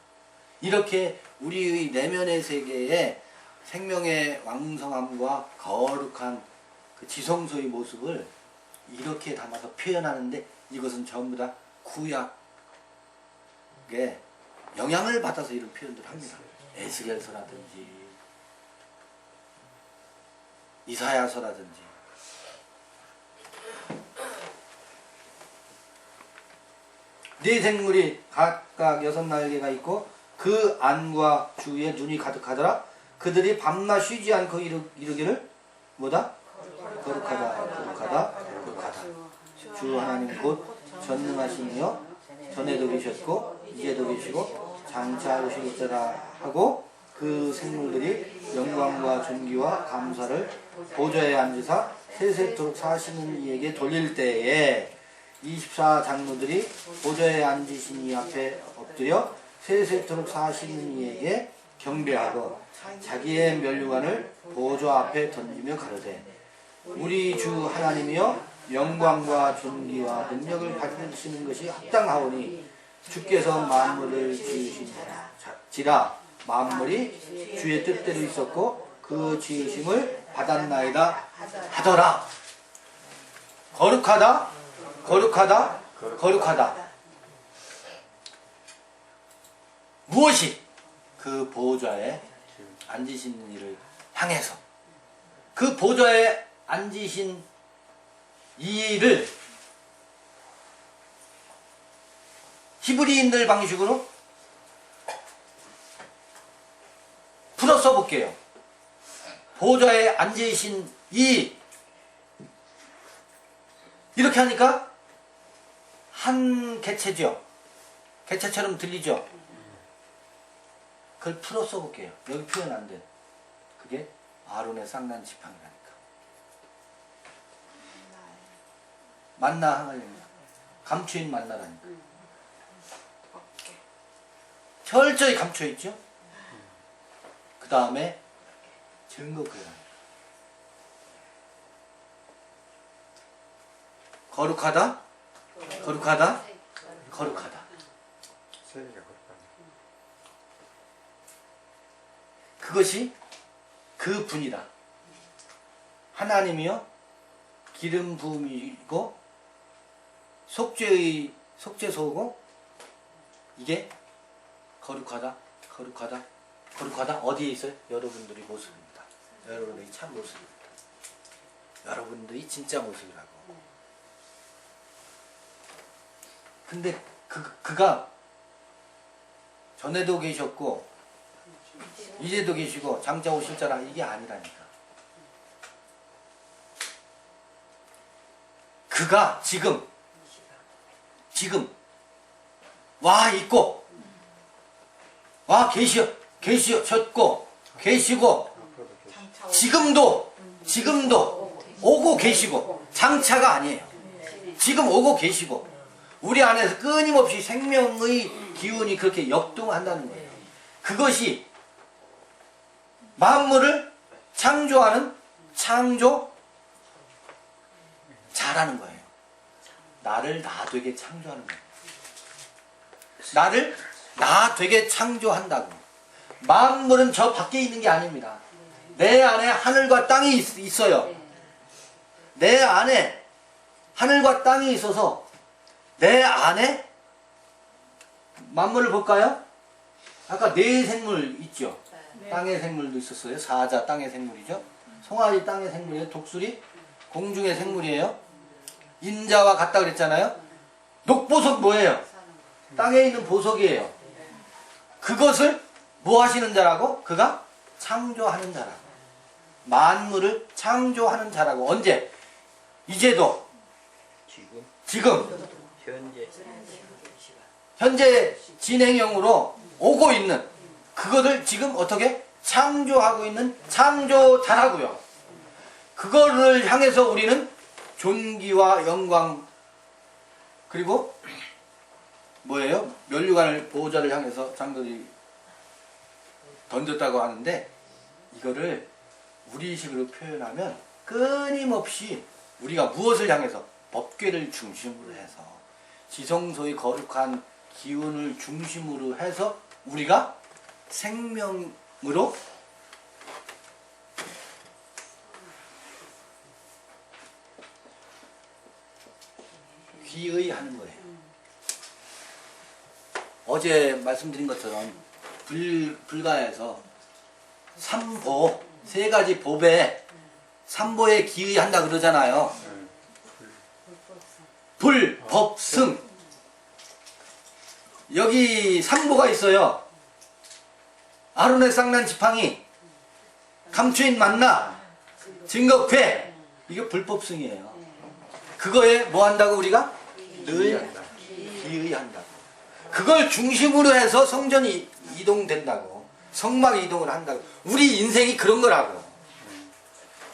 이렇게 우리의 내면의 세계에 생명의 왕성함과 거룩한 그 지성소의 모습을 이렇게 담아서 표현하는데, 이것은 전부 다 구약에 영향을 받아서 이런 표현들을 합니다. 에스겔서라든지 이사야서라든지. 네 생물이 각각 여섯 날개가 있고 그 안과 주위에 눈이 가득하더라. 그들이 밤낮 쉬지 않고 이르기를 뭐다? 거룩하다, 거룩하다, 거룩하다. 주 하나님 곧 전능하시며 전에도 계셨고 이제도 계시고 장차 오실 자라 하고, 그 생물들이 영광과 존귀와 감사를 보좌에 앉으사 세세토록 사시는 이에게 돌릴 때에 24장로들이 보좌에 앉으신 이 앞에 엎드려 세세토록 사시는 이에게 경배하고 자기의 면류관을 보좌 앞에 던지며 가로되, 우리 주 하나님이여 영광과 존귀와 능력을 받으시는 것이 합당하오니 주께서 만물을 지으시니라. 만물이 주의 뜻대로 있었고 그 지으심을 받았나이다 하더라. 거룩하다, 거룩하다, 거룩하다. 무엇이? 그 보좌에 앉으신 이를 향해서, 그 보좌에 앉으신 이를 히브리인들 방식으로 풀어 써볼게요. 보좌에 앉으신 이, 이렇게 하니까 한 개체죠. 개체처럼 들리죠. 그걸 풀어 써볼게요. 여기 표현 안 돼. 그게 아론의 쌍난 지팡이라니까. 만나 하나입니다. 감추인 만나라니까. 철저히 감춰있죠. 그 다음에 증거구야. 거룩하다, 거룩하다, 거룩하다.
세 개가 그렇다.
그것이 그 분이다. 하나님이요 기름 부음이고 속죄소고 이게 거룩하다, 거룩하다, 거룩하다. 어디에 있어요? 여러분들이 모습입니다. 여러분들이 참 모습입니다. 여러분들이 진짜 모습이라고. 근데 그가 전에도 계셨고 이제도 계시고 장차 오실 자라 이게 아니라니까. 그가 지금 와 있고 와 계셨고 계시고
앞으로도 계시.
장차
지금도 오고 계시고 장차가 아니에요. 지금 오고 계시고 우리 안에서 끊임없이 생명의 기운이 그렇게 역동한다는 거예요. 그것이 만물을 창조하는 창조 잘하는 거예요. 나를 나 되게 창조하는 거예요. 나를 나 되게 창조한다고. 만물은 저 밖에 있는 게 아닙니다. 내 안에 하늘과 땅이 있어요. 내 안에 하늘과 땅이 있어서 내 안에 만물을 볼까요? 아까 네 생물 있죠. 땅의 생물도 있었어요. 사자 땅의 생물이죠. 송아지 땅의 생물이에요. 독수리 공중의 생물이에요. 인자와 같다 그랬잖아요. 녹보석 뭐예요? 땅에 있는 보석이에요. 그것을 뭐 하시는 자라고? 그가 창조하는 자라고. 만물을 창조하는 자라고. 언제? 이제도 지금 현재 진행형으로 오고 있는 그것을 지금 어떻게 창조하고 있는 창조자라고요. 그거를 향해서 우리는 존귀와 영광 그리고 뭐예요? 면류관을 보호자를 향해서 장로들이 던졌다고 하는데 이거를 우리식으로 표현하면 끊임없이 우리가 무엇을 향해서 법궤를 중심으로 해서 지성소의 거룩한 기운을 중심으로 해서 우리가 생명으로 귀의하는 거예요. 어제 말씀드린 것처럼 불가에서 삼보 세 가지 법에 삼보에 기의한다 그러잖아요. 불법승 여기 삼보가 있어요. 아론의 쌍난 지팡이, 감추인 만나, 증거궤 이게 불법승이에요. 그거에 뭐 한다고 우리가? 늘 기의한다고. 그걸 중심으로 해서 성전이 이동된다고. 성막이 이동을 한다고. 우리 인생이 그런 거라고.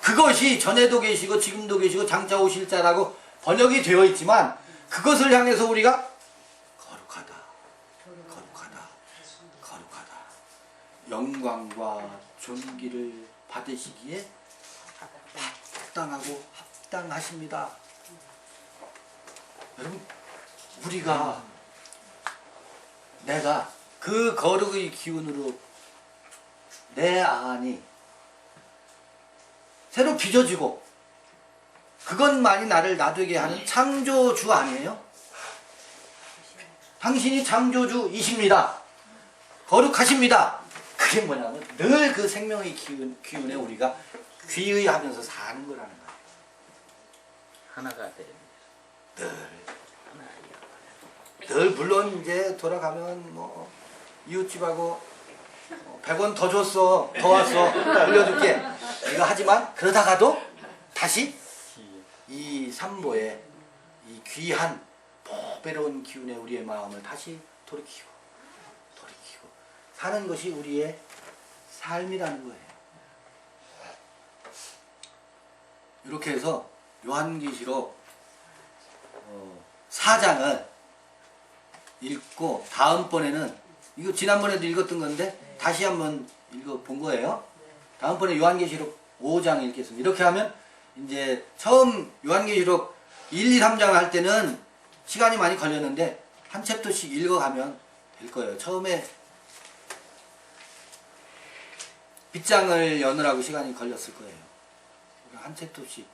그것이 전에도 계시고 지금도 계시고 장차 오실 자라고 번역이 되어 있지만 그것을 향해서 우리가 거룩하다, 거룩하다, 거룩하다. 영광과 존귀를 받으시기에 합당하고 합당하십니다. 여러분, 우리가 내가 그 거룩의 기운으로 내 안이 새로 빚어지고 그것만이 나를 나되게 하는 창조주 아니에요? 당신이 창조주이십니다. 거룩하십니다. 그게 뭐냐면 늘 그 생명의 기운에 우리가 귀의하면서 사는 거라는 거예요.
하나가 됩니다.
늘 물론 이제 돌아가면 뭐 이웃집하고 100원 더 줬어, 더 왔어, 돌려줄게 이거 하지만 그러다가도 다시 이 삼보의 이 귀한 보배로운 기운에 우리의 마음을 다시 돌이키고 사는 것이 우리의 삶이라는 거예요. 이렇게 해서 요한계시록 4장을 읽고 다음번에는 이거 지난번에도 읽었던 건데 다시 한번 읽어본 거예요. 다음번에 요한계시록 5장 읽겠습니다. 이렇게 하면 이제 처음 요한계시록 1, 2, 3장 할 때는 시간이 많이 걸렸는데 한 챕터씩 읽어가면 될 거예요. 처음에 빗장을 여느라고 시간이 걸렸을 거예요. 한 챕터씩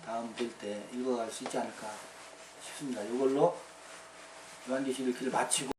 다음 볼 때 읽어갈 수 있지 않을까 싶습니다. 이걸로 요한계시록 읽기를 마치고